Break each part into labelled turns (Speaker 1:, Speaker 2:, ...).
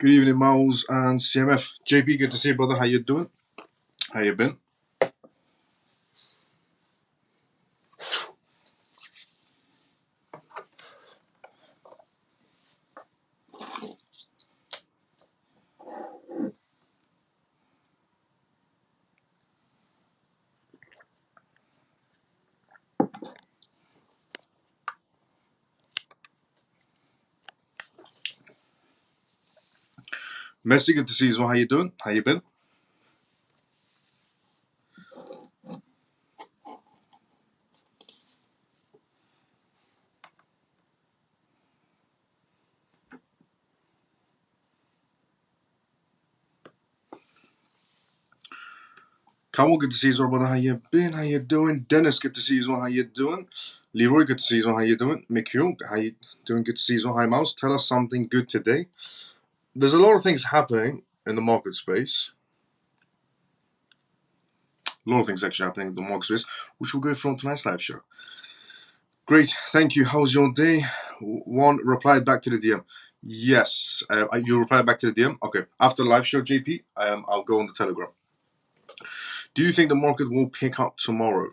Speaker 1: Good evening, Miles and CMF. JP, good to see you, brother. How you doing? How you been? Messi, good to see you as well. How you doing? How you been? Kamal, good to see you as well, brother. How you been? How you doing? Dennis, good to see you as well. How you doing? Leroy, good to see you as well. How you doing? Mikhail, how you doing? Good to see you as well. Hi, Miles. Tell us something good today. There's a lot of things happening in the market space. A lot of things actually happening in the market space, which we'll go through on tonight's live show. Great, thank you. How's your day? One replied back to the DM. Yes, you replied back to the DM. Okay, after the live show, JP, I'll go on the Telegram. Do you think the market will pick up tomorrow?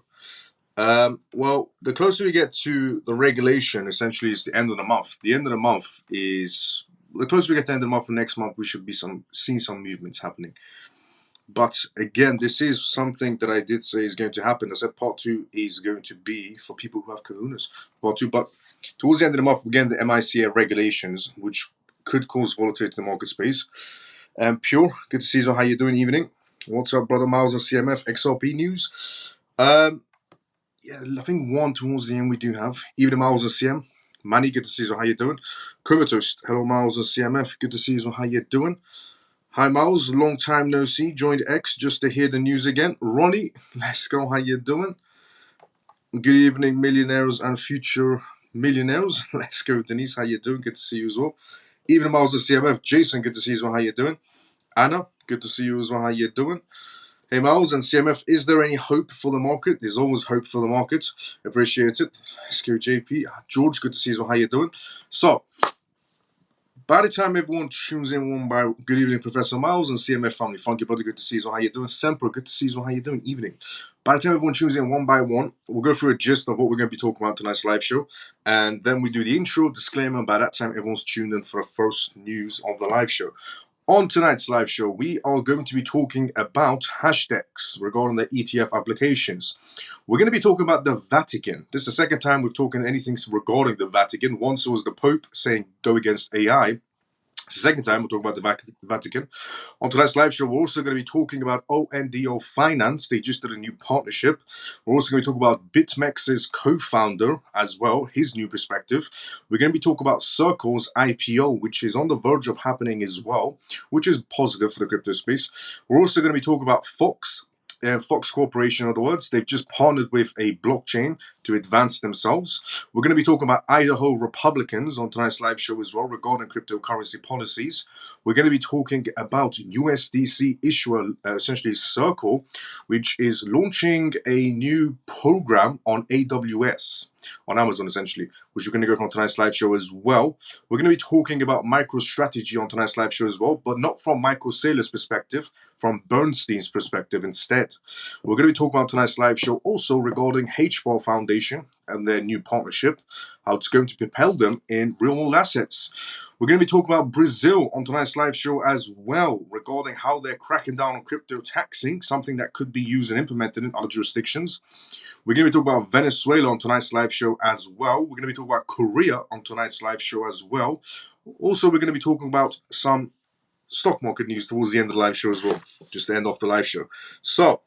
Speaker 1: Well, the closer we get to the regulation, essentially, is the end of the month. The end of the month is the closer we get to the end of the month. For next month, we should be seeing some movements happening. But again, this is something that I did say is going to happen. I said part 2 is going to be for people who have kahunas. Part 2, but towards the end of the month, we get the MICA regulations, which could cause volatility in the market space. Pure, good to see you. How you doing? Evening. What's up, brother Miles on CMF XRP news? Yeah, I think one towards the end we do have. Evening, Miles on CM. Manny, good to see you. How you doing? Comatose, hello, Miles on CMF. Good to see you. How you doing? Hi, Miles. Long time no see. Joined X just to hear the news again. Ronnie, let's go. How you doing? Good evening, millionaires and future millionaires. Let's go, Denise. How you doing? Good to see you as well. Evening, Miles on CMF. Jason, good to see you as well. How you doing? Anna, good to see you as well. How you doing? Hey, Miles and CMF, is there any hope for the market? There's always hope for the market. Appreciate it. Let's go, JP. George, good to see you as well. How you doing? So, by the time everyone tunes in one by good evening, Professor Miles and CMF family, Funky Brother, good to see you. How you doing? Semper, good to see you. How you doing? Evening. By the time everyone tunes in one by one, we'll go through a gist of what we're going to be talking about tonight's live show, and then we do the intro, disclaimer. By that time, everyone's tuned in for the first news of the live show. On tonight's live show, we are going to be talking about hashtags regarding the ETF applications. We're going to be talking about the Vatican. This is the second time we've talked anything regarding the Vatican. Once it was the Pope saying go against AI. It's the second time we'll talk about the Vatican. On tonight's live show, we're also going to be talking about ONDO Finance. They just did a new partnership. We're also going to talk about BitMEX's co-founder as well, his new perspective. We're going to be talking about Circle's IPO, which is on the verge of happening as well, which is positive for the crypto space. We're also going to be talking about Fox Corporation, in other words. They've just partnered with a blockchain to advance themselves. We're going to be talking about Idaho Republicans on tonight's live show as well regarding cryptocurrency policies. We're going to be talking about USDC issuer, essentially Circle, which is launching a new program on AWS, on Amazon essentially, which we're going to go from tonight's live show as well. We're going to be talking about MicroStrategy on tonight's live show as well, but not from Michael Saylor's perspective, from Bernstein's perspective instead. We're going to be talking about tonight's live show also regarding HBAR Foundation and their new partnership, how it's going to propel them in real-world assets. We're going to be talking about Brazil on tonight's live show as well, regarding how they're cracking down on crypto taxing, something that could be used and implemented in other jurisdictions. We're going to be talking about Venezuela on tonight's live show as well. We're going to be talking about Korea on tonight's live show as well. Also, we're going to be talking about some stock market news towards the end of the live show as well, just to end off the live show. So,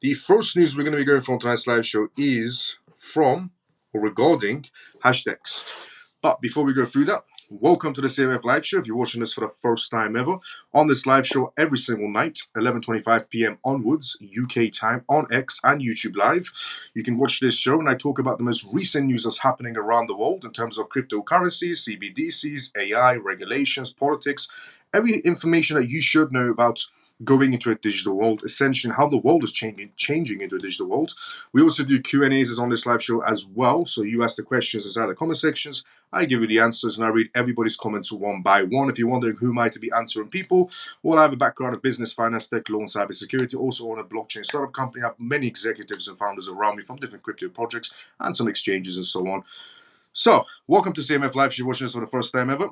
Speaker 1: the first news we're going to be going from tonight's live show is from or regarding hashtags. But before we go through that, welcome to the CMF live show. If you're watching this for the first time ever, on this live show every single night, 11:25 p.m. onwards, UK time, on X and YouTube Live, you can watch this show and I talk about the most recent news that's happening around the world in terms of cryptocurrencies, CBDCs, AI, regulations, politics, every information that you should know about going into a digital world, essentially how the world is changing into a digital world. We also do Q&As on this live show as well. So you ask the questions inside the comment sections, I give you the answers, and I read everybody's comments one by one. If you're wondering who might be answering people, well, I have a background in business, finance, tech, law, and cybersecurity. Also own a blockchain startup company. I have many executives and founders around me from different crypto projects and some exchanges and so on. So, welcome to CMF Live. If you're watching this for the first time ever,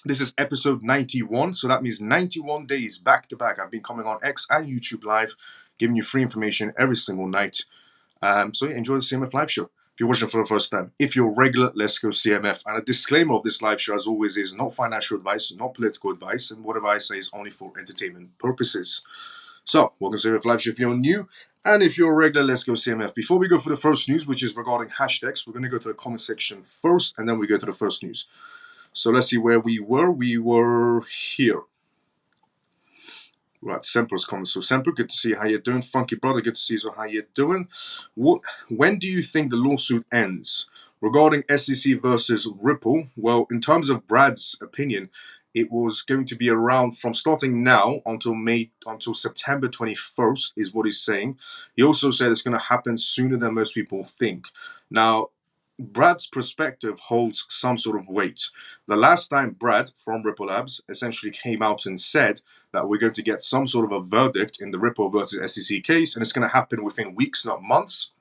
Speaker 1: this is episode 91, so that means 91 days back to back. I've been coming on X and YouTube Live, giving you free information every single night. So yeah, enjoy the CMF Live show. If you're watching for the first time, if you're regular, let's go CMF. And a disclaimer of this live show, as always, is not financial advice, not political advice, and whatever I say is only for entertainment purposes. So, welcome to CMF Live show if you're new. And if you're a regular, let's go CMF. Before we go for the first news, which is regarding hashtags, we're going to go to the comment section first, and then we go to the first news. So let's see where we were. We were here. Right, Semper's coming. So Semper, good to see you. How you doing? Funky brother, good to see you. So how you doing? When do you think the lawsuit ends? Regarding SEC versus Ripple, well, in terms of Brad's opinion, it was going to be around from starting now until September 21st is what he's saying. He also said it's going to happen sooner than most people think. Now, Brad's perspective holds some sort of weight. The last time Brad from Ripple Labs essentially came out and said that we're going to get some sort of a verdict in the Ripple versus SEC case, and it's going to happen within weeks, not months.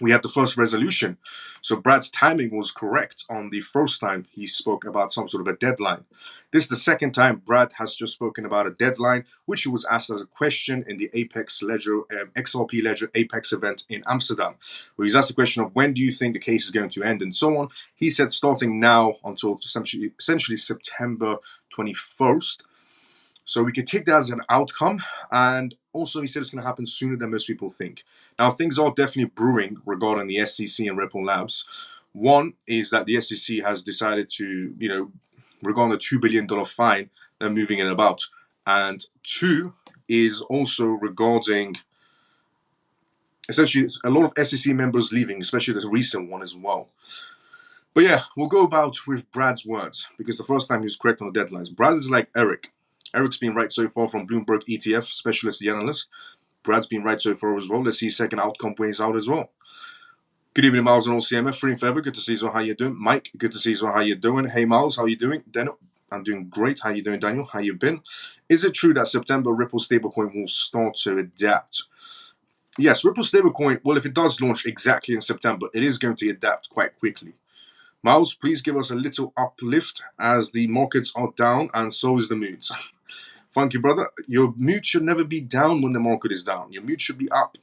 Speaker 1: We had the first resolution. So Brad's timing was correct on the first time he spoke about some sort of a deadline. This is the second time Brad has just spoken about a deadline, which he was asked as a question in the Apex Ledger, XRP Ledger Apex event in Amsterdam, where he's asked the question of when do you think the case is going to end and so on. He said starting now until essentially September 21st. So we could take that as an outcome. And also he said it's going to happen sooner than most people think. Now, things are definitely brewing regarding the SEC and Ripple Labs. One is that the SEC has decided to, regarding the $2 billion fine, they're moving it about. And two is also regarding essentially a lot of SEC members leaving, especially this recent one as well. But yeah, we'll go about with Brad's words, because the first time he was correct on the deadlines. Brad is like Eric. Eric's been right so far from Bloomberg ETF, specialist the analyst. Brad's been right so far as well. Let's see second outcome plays out as well. Good evening, Miles and all CMF. Free and forever. Good to see you. How you doing? Mike, good to see you. How you doing? Hey, Miles, how you doing? Daniel, I'm doing great. How you doing, Daniel? How you been? Is it true that September Ripple stablecoin will start to adapt? Yes, Ripple stablecoin, well, if it does launch exactly in September, it is going to adapt quite quickly. Miles, please give us a little uplift as the markets are down and so is the mood. Funky brother, your mood should never be down when the market is down. Your mood should be up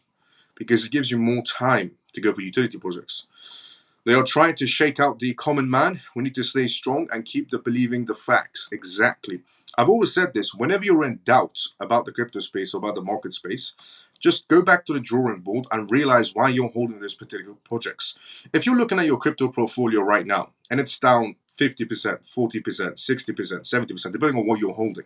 Speaker 1: because it gives you more time to go for utility projects. They are trying to shake out the common man. We need to stay strong and keep believing the facts. Exactly. I've always said this. Whenever you're in doubt about the crypto space or about the market space, just go back to the drawing board and realize why you're holding those particular projects. If you're looking at your crypto portfolio right now and it's down 50%, 40%, 60%, 70%, depending on what you're holding,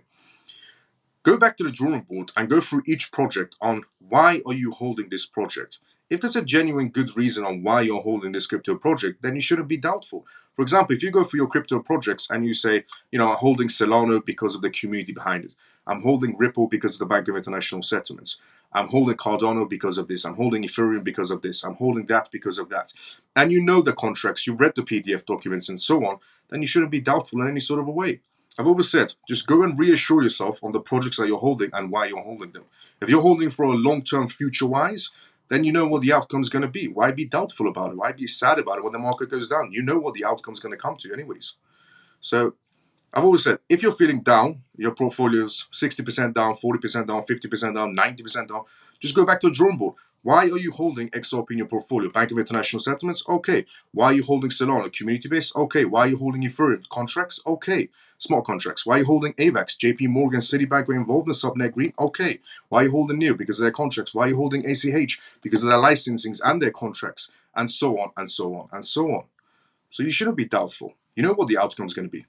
Speaker 1: go back to the drawing board and go through each project on why are you holding this project. If there's a genuine good reason on why you're holding this crypto project, then you shouldn't be doubtful. For example, if you go through your crypto projects and you say, I'm holding Solana because of the community behind it. I'm holding Ripple because of the Bank of International Settlements. I'm holding Cardano because of this. I'm holding Ethereum because of this. I'm holding that because of that. And you know the contracts, you've read the PDF documents and so on, then you shouldn't be doubtful in any sort of a way. I've always said, just go and reassure yourself on the projects that you're holding and why you're holding them. If you're holding for a long-term future-wise, then you know what the outcome is going to be. Why be doubtful about it? Why be sad about it when the market goes down? You know what the outcome is going to come to anyways. So I've always said, if you're feeling down, your portfolio's 60% down, 40% down, 50% down, 90% down, just go back to the drawing board. Why are you holding XRP in your portfolio? Bank of International Settlements? Okay. Why are you holding Solana? Community base? Okay. Why are you holding Ethereum? Contracts? Okay. Smart contracts. Why are you holding AVAX? JP Morgan, Citibank were involved in Subnet Green? Okay. Why are you holding NEO? Because of their contracts. Why are you holding ACH? Because of their licensings and their contracts. And so on, and so on, and so on. So you shouldn't be doubtful. You know what the outcome is going to be.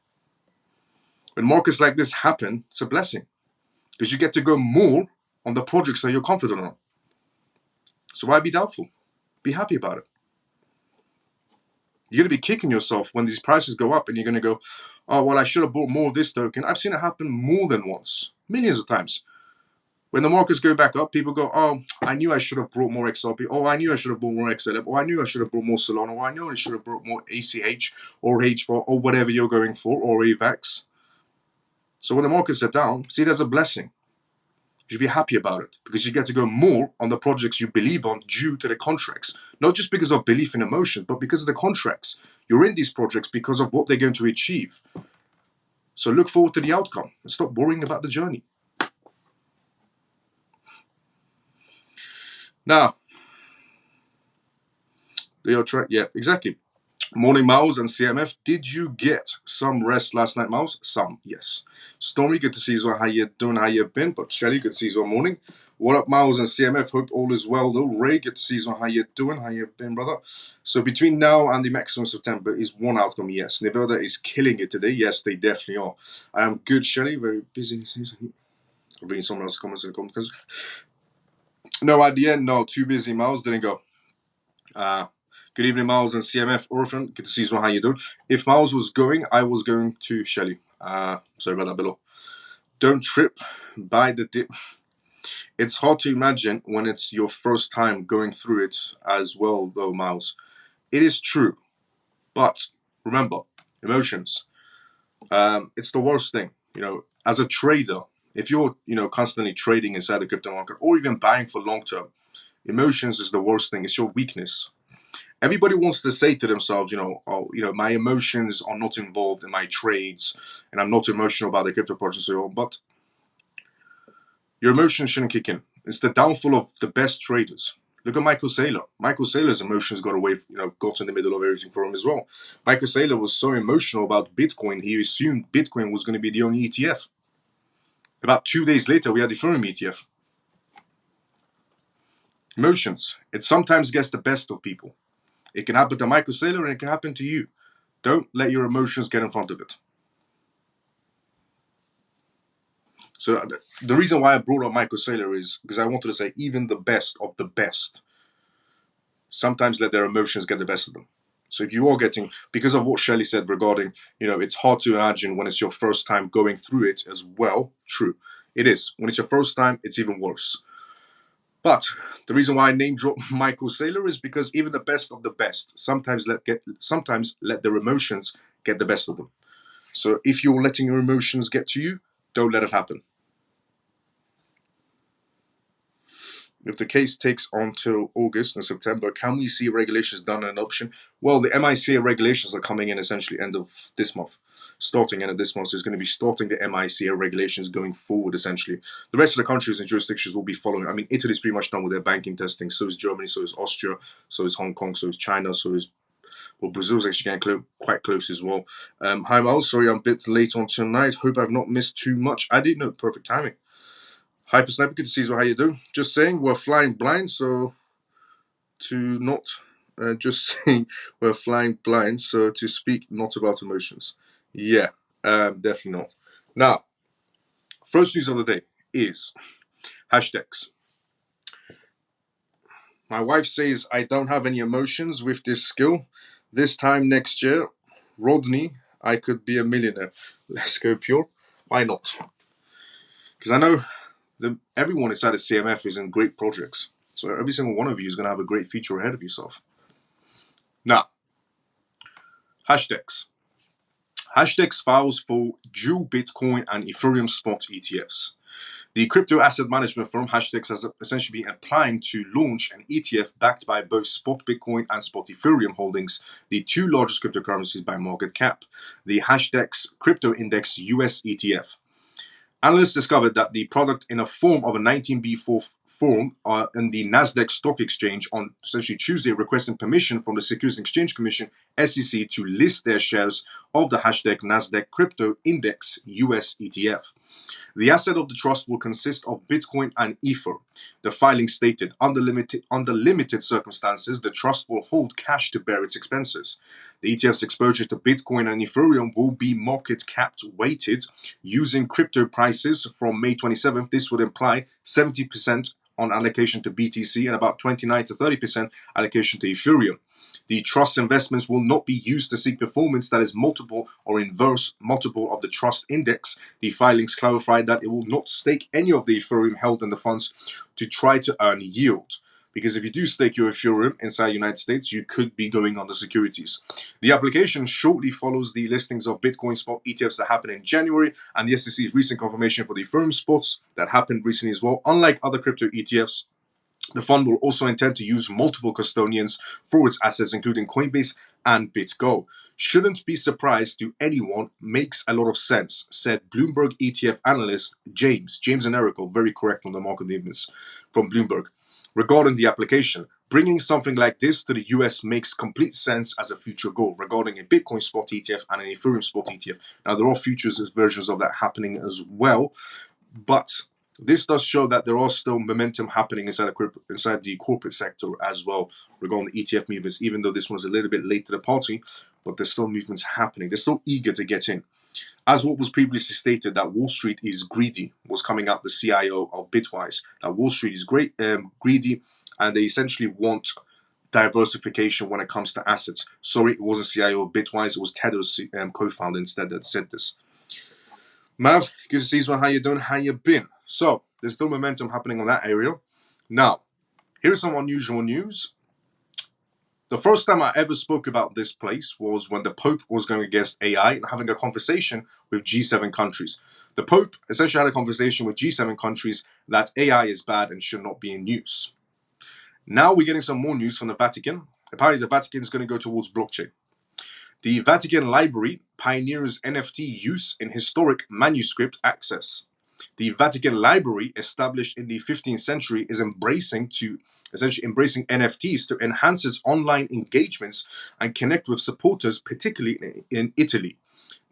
Speaker 1: When markets like this happen, it's a blessing. Because you get to go more on the projects that you're confident on. So why be doubtful? Be happy about it. You're going to be kicking yourself when these prices go up and you're going to go, oh, well, I should have bought more of this token. I've seen it happen more than once, millions of times. When the markets go back up, people go, oh, I knew I should have brought more XRP. Oh, I knew I should have brought more XLM. Oh, I knew I should have brought more Solana. Oh, I knew I should have brought more ACH or HBAR or whatever you're going for, or AVAX. So when the markets are down, see it as a blessing. You should be happy about it because you get to go more on the projects you believe on due to the contracts. Not just because of belief in emotion, but because of the contracts. You're in these projects because of what they're going to achieve. So look forward to the outcome and stop worrying about the journey. Now, they are track. Yeah, exactly. Morning, Miles and CMF. Did you get some rest last night, Miles? Some, yes. Stormy, good to see you as well. How you doing? How you been? But Shelly, good to see you as well. Morning. What up, Miles and CMF? Hope all is well, though. Ray, good to see you as well. How you doing? How you been, brother? So between now and the maximum September is one outcome, yes. Nevada is killing it today. Yes, they definitely are. I am good, Shelly. Very busy. I'm reading someone else's comments in the comments. No idea. No, too busy. Miles didn't go. Good evening, Miles and CMF. Orphan, good to see you. How you doing? If Miles was going, I was going to Shelly. Sorry about that below. Don't trip by the dip. It's hard to imagine when it's your first time going through it as well, though, Miles. It is true. But remember, emotions. It's the worst thing. As a trader, if you're, constantly trading inside the crypto market or even buying for long term, emotions is the worst thing. It's your weakness. Everybody wants to say to themselves, my emotions are not involved in my trades, and I'm not emotional about the crypto project, but your emotions shouldn't kick in. It's the downfall of the best traders. Look at Michael Saylor. Michael Saylor's emotions got in the middle of everything for him as well. Michael Saylor was so emotional about Bitcoin, he assumed Bitcoin was going to be the only ETF. About 2 days later, we had the Ethereum ETF. Emotions. It sometimes gets the best of people. It can happen to Michael Saylor and it can happen to you. Don't let your emotions get in front of it. So the reason why I brought up Michael Saylor is because I wanted to say even the best of the best sometimes let their emotions get the best of them. So if you are getting, because of what Shelley said regarding, it's hard to imagine when it's your first time going through it as well. True. It is. When it's your first time, it's even worse. But the reason why I name drop Michael Saylor is because even the best of the best sometimes let their emotions get the best of them. So if you're letting your emotions get to you, don't let it happen. If the case takes on till August and September, can we see regulations done and adoption? Well, the MICA regulations are coming in essentially end of this month. Starting end of this month, so it's going to be starting the MICA regulations going forward, essentially. The rest of the countries and jurisdictions will be following. I mean, Italy's pretty much done with their banking testing. So is Germany, so is Austria, so is Hong Kong, so is China, so is... Well, Brazil's actually getting quite close as well. Hi, Miles. Sorry I'm a bit late on tonight. Hope I've not missed too much. I did know perfect timing. Hyper Sniper, good to see you. How you doing? Just saying, we're flying blind, so to not... just saying, we're flying blind, so to speak not about emotions. Yeah, definitely not. Now, first news of the day is hashtags. My wife says I don't have any emotions with this skill. This time next year, Rodney, I could be a millionaire. Let's go pure. Why not? Because I know everyone inside of CMF is in great projects. So every single one of you is going to have a great future ahead of yourself. Now, hashtags. Hashtags files for dual Bitcoin and Ethereum spot ETFs. The crypto asset management firm Hashtags has essentially been applying to launch an ETF backed by both spot Bitcoin and spot Ethereum holdings, the two largest cryptocurrencies by market cap, the Hashtags Crypto Index US ETF. Analysts discovered that the product in a form of a 19B4 form in the Nasdaq Stock Exchange on essentially Tuesday requesting permission from the Securities and Exchange Commission, SEC, to list their shares of the hashtag Nasdaq Crypto Index US ETF. The asset of the trust will consist of Bitcoin and Ether. The filing stated, under limited circumstances, the trust will hold cash to bear its expenses. The ETF's exposure to Bitcoin and Ethereum will be market capped weighted using crypto prices from May 27th. This would imply 70% on allocation to BTC and about 29 to 30% allocation to Ethereum. The trust investments will not be used to seek performance that is multiple or inverse multiple of the trust index. The filings clarified that it will not stake any of the Ethereum held in the funds to try to earn yield. Because if you do stake your Ethereum inside the United States, you could be going under securities. The application shortly follows the listings of Bitcoin spot ETFs that happened in January and the SEC's recent confirmation for the Ethereum spots that happened recently as well. Unlike other crypto ETFs, the fund will also intend to use multiple custodians for its assets, including Coinbase and BitGo. Shouldn't be surprised to anyone, makes a lot of sense, said Bloomberg ETF analyst James and Erico, very correct on the market movements from Bloomberg. Regarding the application, bringing something like this to the US makes complete sense as a future goal regarding a Bitcoin spot ETF and an Ethereum spot ETF. Now, there are futures versions of that happening as well, but this does show that there are still momentum happening inside the corporate sector as well regarding the ETF movements, even though this one's a little bit late to the party, but there's still movements happening. They're still eager to get in. As what was previously stated, that Wall Street is greedy, was coming out the CIO of Bitwise. That Wall Street is greedy, and they essentially want diversification when it comes to assets. Sorry, it wasn't CIO of Bitwise, it was Tether's co-founder instead that said this. Mav, good to see you. How you doing? How you been? So, there's still momentum happening on that area. Now, here's some unusual news. The first time I ever spoke about this place was when the Pope was going against AI and having a conversation with G7 countries. The Pope essentially had a conversation with G7 countries that AI is bad and should not be in use. Now we're getting some more news from the Vatican. Apparently the Vatican is going to go towards blockchain. The Vatican Library pioneers NFT use in historic manuscript access. The Vatican Library, established in the 15th century, is embracing NFTs to enhance its online engagements and connect with supporters, particularly in Italy.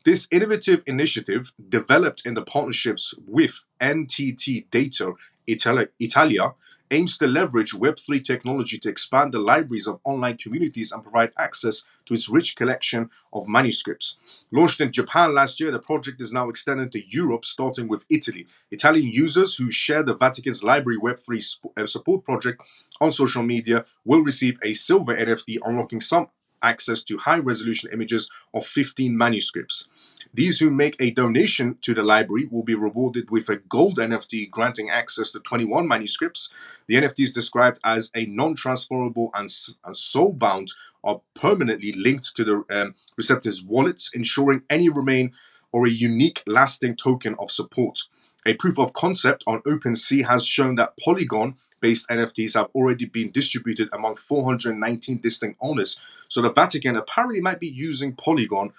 Speaker 1: This innovative initiative, developed in the partnerships with NTT Data Italia, aims to leverage Web3 technology to expand the libraries of online communities and provide access to its rich collection of manuscripts. Launched in Japan last year, the project is now extended to Europe, starting with Italy. Italian users who share the Vatican's Library Web3 support project on social media will receive a silver NFT, unlocking some access to high-resolution images of 15 manuscripts. These who make a donation to the library will be rewarded with a gold NFT granting access to 21 manuscripts. The NFT is described as a non-transferable and soul-bound are permanently linked to the receptor's wallets, ensuring any remain or a unique lasting token of support. A proof of concept on OpenSea has shown that Polygon-based NFTs have already been distributed among 419 distinct owners. So the Vatican apparently might be using Polygon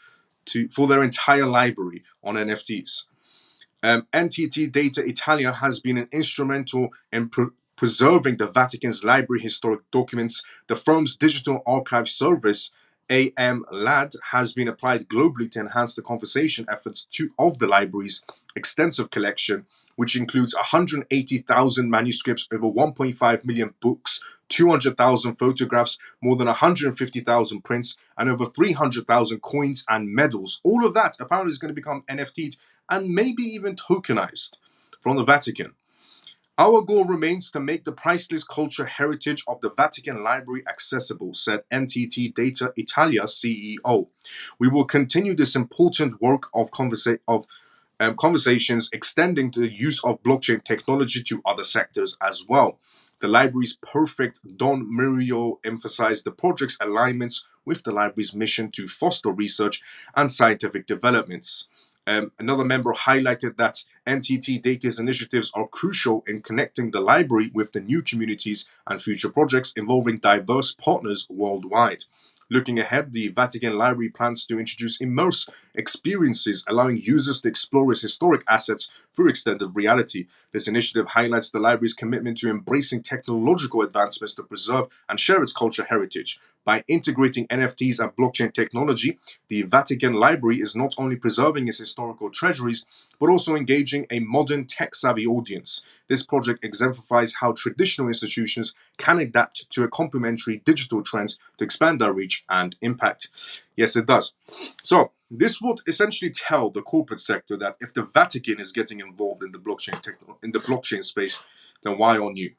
Speaker 1: for their entire library on NFTs. NTT Data Italia has been instrumental in preserving the Vatican's library historic documents. The firm's digital archive service, AMLAD, has been applied globally to enhance the conservation efforts of the library's extensive collection, which includes 180,000 manuscripts, over 1.5 million books, 200,000 photographs, more than 150,000 prints, and over 300,000 coins and medals. All of that apparently is going to become NFT'd and maybe even tokenized from the Vatican. Our goal remains to make the priceless culture heritage of the Vatican Library accessible, said NTT Data Italia CEO. We will continue this important work of conversations, extending the use of blockchain technology to other sectors as well. The library's prefect, Don Murillo, emphasized the project's alignments with the library's mission to foster research and scientific developments. Another member highlighted that NTT Data's initiatives are crucial in connecting the library with the new communities and future projects involving diverse partners worldwide. Looking ahead, the Vatican Library plans to introduce immersive experiences, allowing users to explore its historic assets through extended reality. This initiative highlights the library's commitment to embracing technological advancements to preserve and share its cultural heritage. By integrating NFTs and blockchain technology, the Vatican Library is not only preserving its historical treasuries, but also engaging a modern tech-savvy audience. This project exemplifies how traditional institutions can adapt to a complementary digital trends to expand their reach and impact. Yes, it does. So, this would essentially tell the corporate sector that if the Vatican is getting involved in the blockchain space, then why aren't you?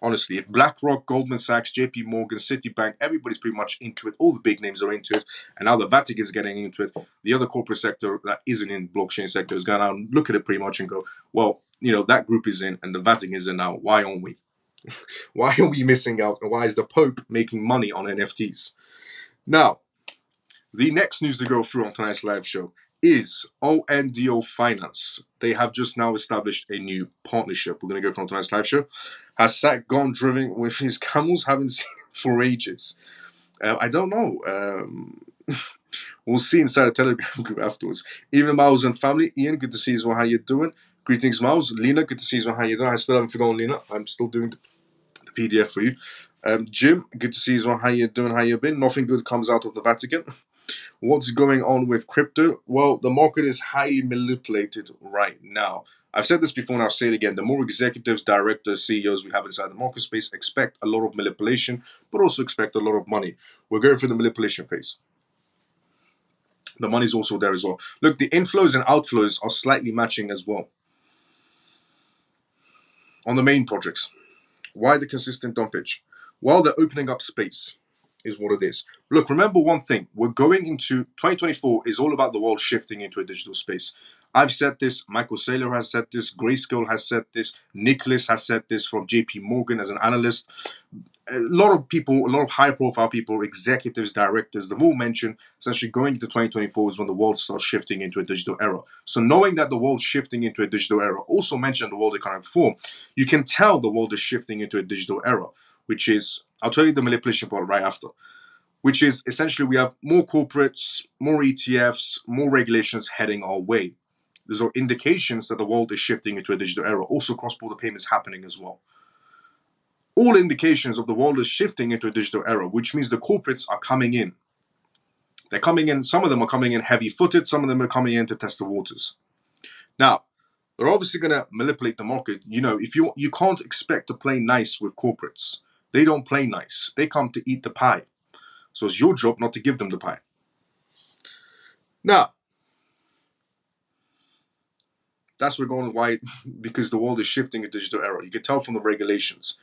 Speaker 1: Honestly, if BlackRock, Goldman Sachs, JP Morgan, Citibank, everybody's pretty much into it, all the big names are into it, and now the Vatican is getting into it, the other corporate sector that isn't in blockchain sector is going to look at it pretty much and go, well, that group is in and the Vatican is in now. Why aren't we? Why are we missing out? And why is the Pope making money on NFTs? Now, the next news to go through on tonight's live show is ONDO Finance. They have just now established a new partnership. We're going to go from tonight's live show. Has Zach gone driving with his camels? Haven't seen for ages. I don't know. We'll see inside the Telegram group afterwards. Even Miles and family. Ian, good to see you as well. How you doing? Greetings, Miles. Lena, good to see you as well. How you doing? I still haven't forgotten Lena. I'm still doing the PDF for you. Jim, good to see you as well. How you doing? How you been? Nothing good comes out of the Vatican. What's going on with crypto? Well, the market is highly manipulated right now. I've said this before and I'll say it again. The more executives, directors, CEOs we have inside the market space, expect a lot of manipulation, but also expect a lot of money. We're going through the manipulation phase. The money's also there as well. Look, the inflows and outflows are slightly matching as well. On the main projects, why the consistent dumpage? Well, they're opening up space. Is what it is. Look, remember one thing. We're going into 2024 is all about the world shifting into a digital space. I've said this. Michael Saylor has said this. Grayscale has said this. Nicholas has said this from JP Morgan as an analyst. A lot of people, a lot of high-profile people, executives, directors, they've all mentioned essentially going into 2024 is when the world starts shifting into a digital era. So knowing that the world's shifting into a digital era, also mentioned the World Economic Forum, you can tell the world is shifting into a digital era, which is, I'll tell you the manipulation part right after, which is essentially we have more corporates, more ETFs, more regulations heading our way. These are indications that the world is shifting into a digital era. Also cross-border payments happening as well. All indications of the world is shifting into a digital era, which means the corporates are coming in. They're coming in, some of them are coming in heavy-footed, some of them are coming in to test the waters. Now, they're obviously going to manipulate the market. If you can't expect to play nice with corporates. They don't play nice. They come to eat the pie. So it's your job not to give them the pie. Now, that's where we're going why, because the world is shifting a digital era. You can tell from the regulations.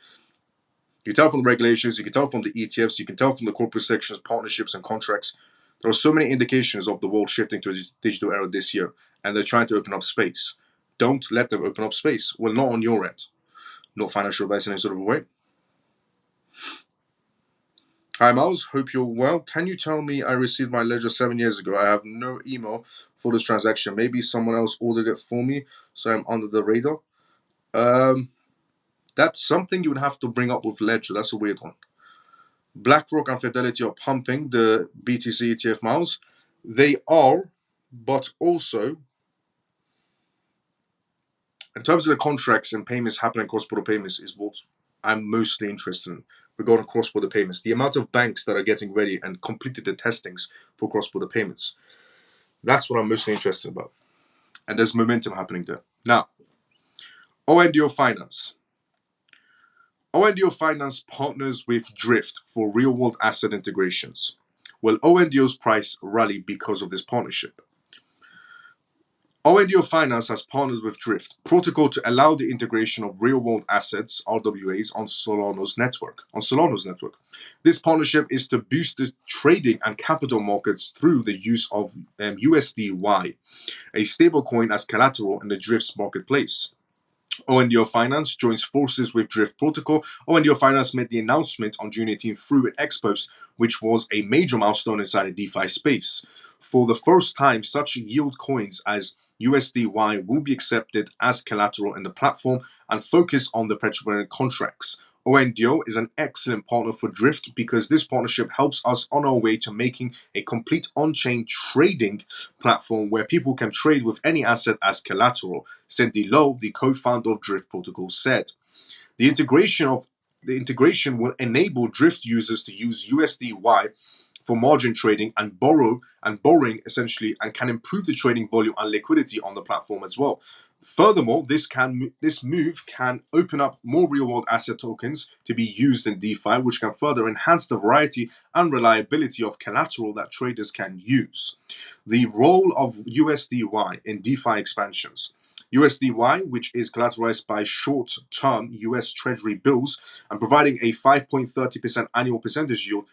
Speaker 1: You can tell from the regulations, you can tell from the ETFs, you can tell from the corporate sections, partnerships, and contracts. There are so many indications of the world shifting to a digital era this year, and they're trying to open up space. Don't let them open up space. Well, not on your end. Not financial advice in any sort of way. Hi, Miles. Hope you're well. Can you tell me I received my ledger 7 years ago? I have no email for this transaction. Maybe someone else ordered it for me, so I'm under the radar. That's something you would have to bring up with Ledger. That's a weird one. BlackRock and Fidelity are pumping the BTC ETF, Miles. They are, but also, in terms of the contracts and payments happening, cross-border payments is what I'm mostly interested in regarding cross-border payments. The amount of banks that are getting ready and completed the testings for cross-border payments. That's what I'm mostly interested about. And there's momentum happening there. Now, ONDO Finance. ONDO Finance partners with Drift for real-world asset integrations. Well, ONDO's price rallied because of this partnership. ONDO Finance has partnered with Drift protocol to allow the integration of real-world assets (RWAs) on Solana's network. This partnership is to boost the trading and capital markets through the use of USDY, a stablecoin, as collateral in the Drift's marketplace. ONDO Finance joins forces with Drift Protocol. ONDO Finance made the announcement on June 18th through an X post, which was a major milestone inside the DeFi space. For the first time, such yield coins as USDY will be accepted as collateral in the platform and focus on the petroleum contracts. ONDO is an excellent partner for Drift because this partnership helps us on our way to making a complete on-chain trading platform where people can trade with any asset as collateral, Cindy Lowe, the co-founder of Drift Protocol, said. The integration will enable Drift users to use USDY for margin trading and borrowing essentially, and can improve the trading volume and liquidity on the platform as well. Furthermore, this move can open up more real-world asset tokens to be used in DeFi, which can further enhance the variety and reliability of collateral that traders can use. The role of USDY in DeFi expansions. USDY, which is collateralized by short-term US Treasury bills and providing a 5.30% annual percentage yield,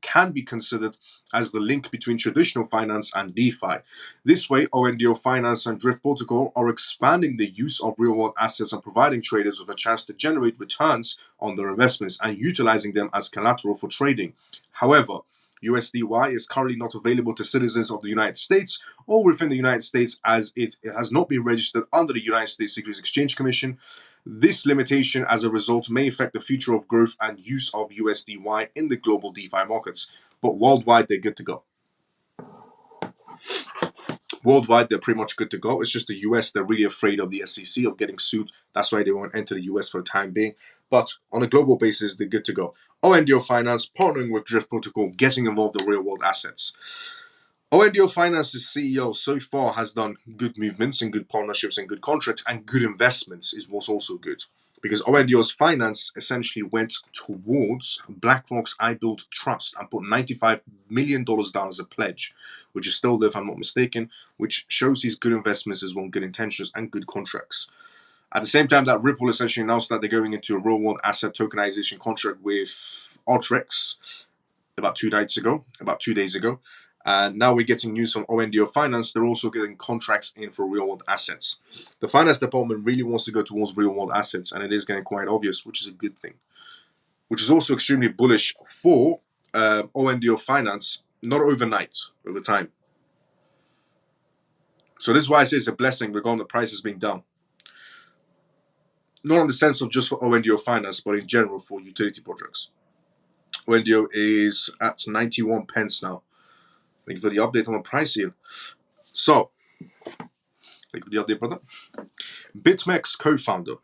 Speaker 1: can be considered as the link between traditional finance and DeFi. This way, ONDO Finance and Drift Protocol are expanding the use of real-world assets and providing traders with a chance to generate returns on their investments and utilizing them as collateral for trading. However, USDY is currently not available to citizens of the United States or within the United States, as it has not been registered under the United States Securities Exchange Commission. This limitation, as a result, may affect the future of growth and use of USDY in the global DeFi markets. But worldwide, they're good to go. Worldwide, they're pretty much good to go. It's just the US, they're really afraid of the SEC, of getting sued. That's why they won't enter the US for the time being. But on a global basis, they're good to go. ONDO Finance partnering with Drift Protocol, getting involved in real world assets. ONDO Finance's CEO so far has done good movements and good partnerships and good contracts and good investments is what's also good. Because ONDO's finance essentially went towards BlackRock's iBuild Trust and put $95 million down as a pledge, which is still there if I'm not mistaken, which shows these good investments as well, good intentions and good contracts. At the same time, that Ripple essentially announced that they're going into a real-world asset tokenization contract with Ultrex about 2 days ago. And now we're getting news from ONDO Finance. They're also getting contracts in for real-world assets. The finance department really wants to go towards real-world assets, and it is getting quite obvious, which is a good thing. Which is also extremely bullish for ONDO Finance, not overnight, over time. So this is why I say it's a blessing regarding the prices being down. Not in the sense of just for ONDO Finance, but in general for utility projects. ONDO is at 91 pence now. Thank you for the update on the price here. So, thank you for the update, brother. BitMEX co-founder.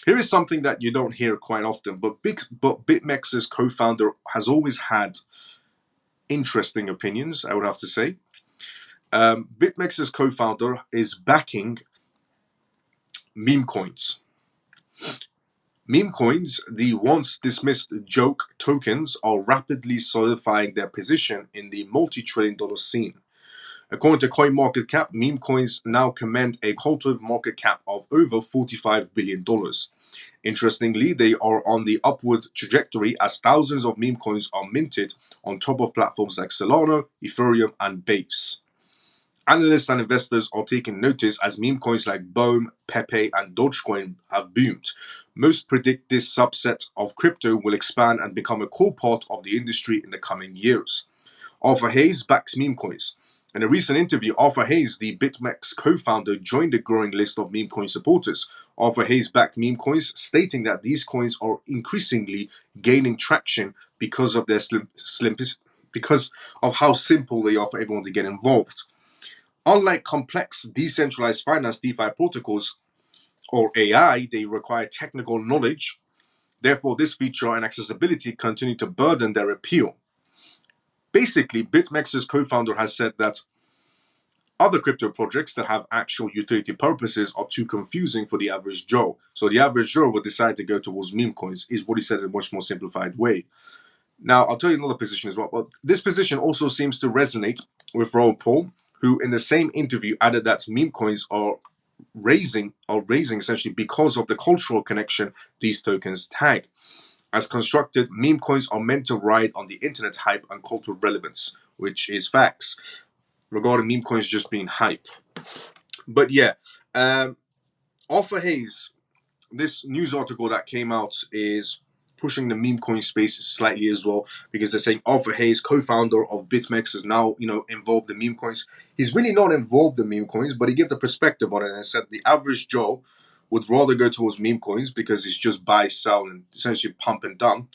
Speaker 1: Here is something that you don't hear quite often, but BitMEX's co-founder has always had interesting opinions, I would have to say. BitMEX's co-founder is backing meme coins. Meme coins, the once dismissed joke tokens, are rapidly solidifying their position in the multi-trillion-dollar scene. According to CoinMarketCap, meme coins now command a collective market cap of over $45 billion. Interestingly, they are on the upward trajectory as thousands of meme coins are minted on top of platforms like Solana, Ethereum, and Base. Analysts and investors are taking notice as meme coins like BOEM, Pepe, and Dogecoin have boomed. Most predict this subset of crypto will expand and become a core part of the industry in the coming years. Arthur Hayes backs meme coins. In a recent interview, Arthur Hayes, the BitMEX co-founder, joined the growing list of meme coin supporters. Arthur Hayes backed meme coins, stating that these coins are increasingly gaining traction because of their because of how simple they are for everyone to get involved. Unlike complex decentralized finance DeFi protocols or AI, they require technical knowledge. Therefore, this feature and accessibility continue to burden their appeal. Basically, BitMEX's co-founder has said that other crypto projects that have actual utility purposes are too confusing for the average Joe. So the average Joe will decide to go towards meme coins, is what he said in a much more simplified way. Now, I'll tell you another position as well. But this position also seems to resonate with Raoul Paul, who in the same interview added that meme coins are raising essentially because of the cultural connection these tokens tag. As constructed, meme coins are meant to ride on the internet hype and cultural relevance, which is facts regarding meme coins just being hype. But yeah, Arthur Hayes, this news article that came out is pushing the meme coin space slightly as well, because they're saying Arthur Hayes, co-founder of BitMEX, is now involved in meme coins. He's really not involved in meme coins, but he gave the perspective on it and said the average Joe would rather go towards meme coins because it's just buy, sell, and essentially pump and dump.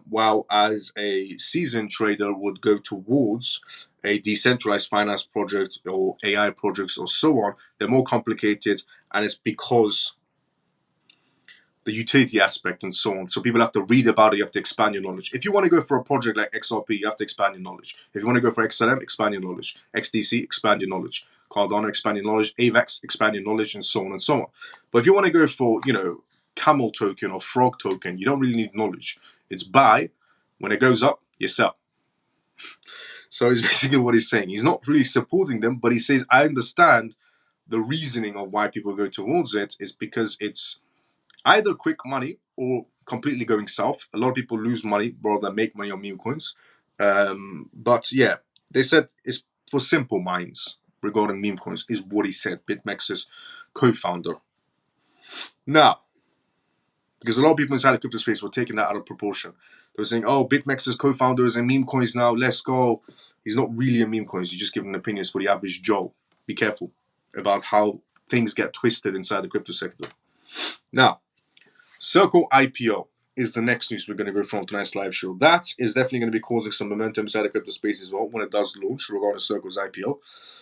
Speaker 1: While as a seasoned trader would go towards a decentralized finance project or AI projects or so on. They're more complicated, and it's because the utility aspect and so on. So people have to read about it, you have to expand your knowledge. If you want to go for a project like XRP, you have to expand your knowledge. If you want to go for XLM, expand your knowledge. XDC, expand your knowledge. Cardano, expand your knowledge. AVAX, expand your knowledge, and so on and so on. But if you want to go for, camel token or frog token, you don't really need knowledge. It's buy. When it goes up, you sell. So it's basically what he's saying. He's not really supporting them, but he says, I understand the reasoning of why people go towards it is because it's either quick money or completely going south. A lot of people lose money rather than make money on meme coins. But yeah, they said it's for simple minds regarding meme coins, is what he said, BitMEX's co-founder. Now, because a lot of people inside the crypto space were taking that out of proportion. They were saying, oh, BitMEX's co-founder is in meme coins now, let's go. He's not really a meme coins, he's just giving opinions for the average Joe. Be careful about how things get twisted inside the crypto sector. Now, Circle IPO is the next news we're going to go from tonight's live show. That is definitely going to be causing some momentum inside the crypto space as well when it does launch regarding Circle's IPO.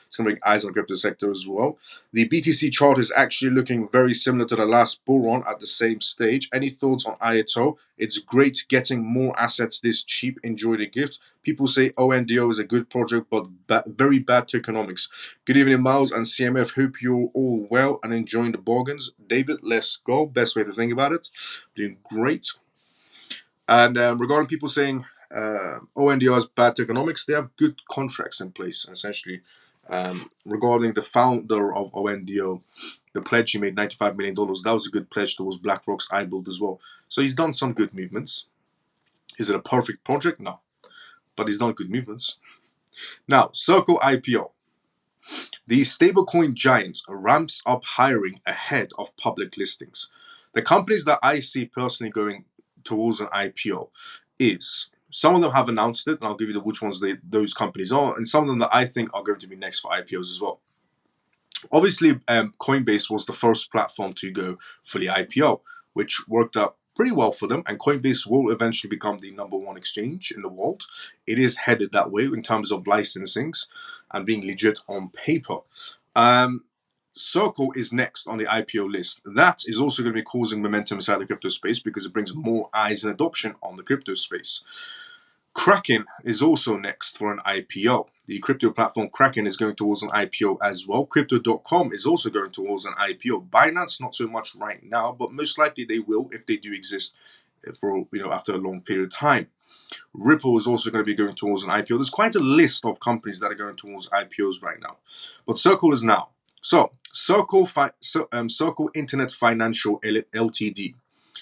Speaker 1: It's going to bring eyes on the crypto sector as well. The BTC chart is actually looking very similar to the last bull run at the same stage. Any thoughts on IATO? It's great getting more assets this cheap. Enjoy the gift. People say ONDO is a good project, but very bad tokenomics. Good evening, Miles and CMF. Hope you're all well and enjoying the bargains. David, let's go. Best way to think about it. Doing great. And regarding people saying ONDO has bad tokenomics, they have good contracts in place, essentially. Regarding the founder of ONDO, the pledge he made, $95 million, that was a good pledge towards BlackRock's iBuild as well. So he's done some good movements. Is it a perfect project? No. But he's done good movements. Now, Circle IPO. The stablecoin giant ramps up hiring ahead of public listings. The companies that I see personally going towards an IPO is, some of them have announced it, and I'll give you which ones those companies are, and some of them that I think are going to be next for IPOs as well. Obviously, Coinbase was the first platform to go for the IPO, which worked out pretty well for them, and Coinbase will eventually become the #1 exchange in the world. It is headed that way in terms of licensings and being legit on paper. Circle is next on the IPO list. That is also going to be causing momentum inside the crypto space because it brings more eyes and adoption on the crypto space. Kraken is also next for an IPO. The crypto platform Kraken is going towards an IPO as well. Crypto.com is also going towards an IPO. Binance, not so much right now, but most likely they will if they do exist for, after a long period of time. Ripple is also going to be going towards an IPO. There's quite a list of companies that are going towards IPOs right now. But Circle is now. So, Circle Internet Financial Ltd.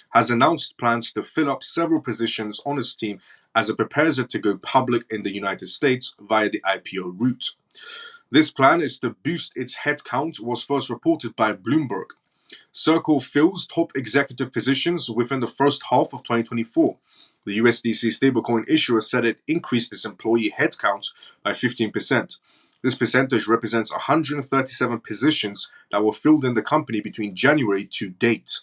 Speaker 1: has announced plans to fill up several positions on its team as it prepares it to go public in the United States via the IPO route. This plan is to boost its headcount, was first reported by Bloomberg. Circle fills top executive positions within the first half of 2024. The USDC stablecoin issuer said it increased its employee headcount by 15%. This percentage represents 137 positions that were filled in the company between January to date.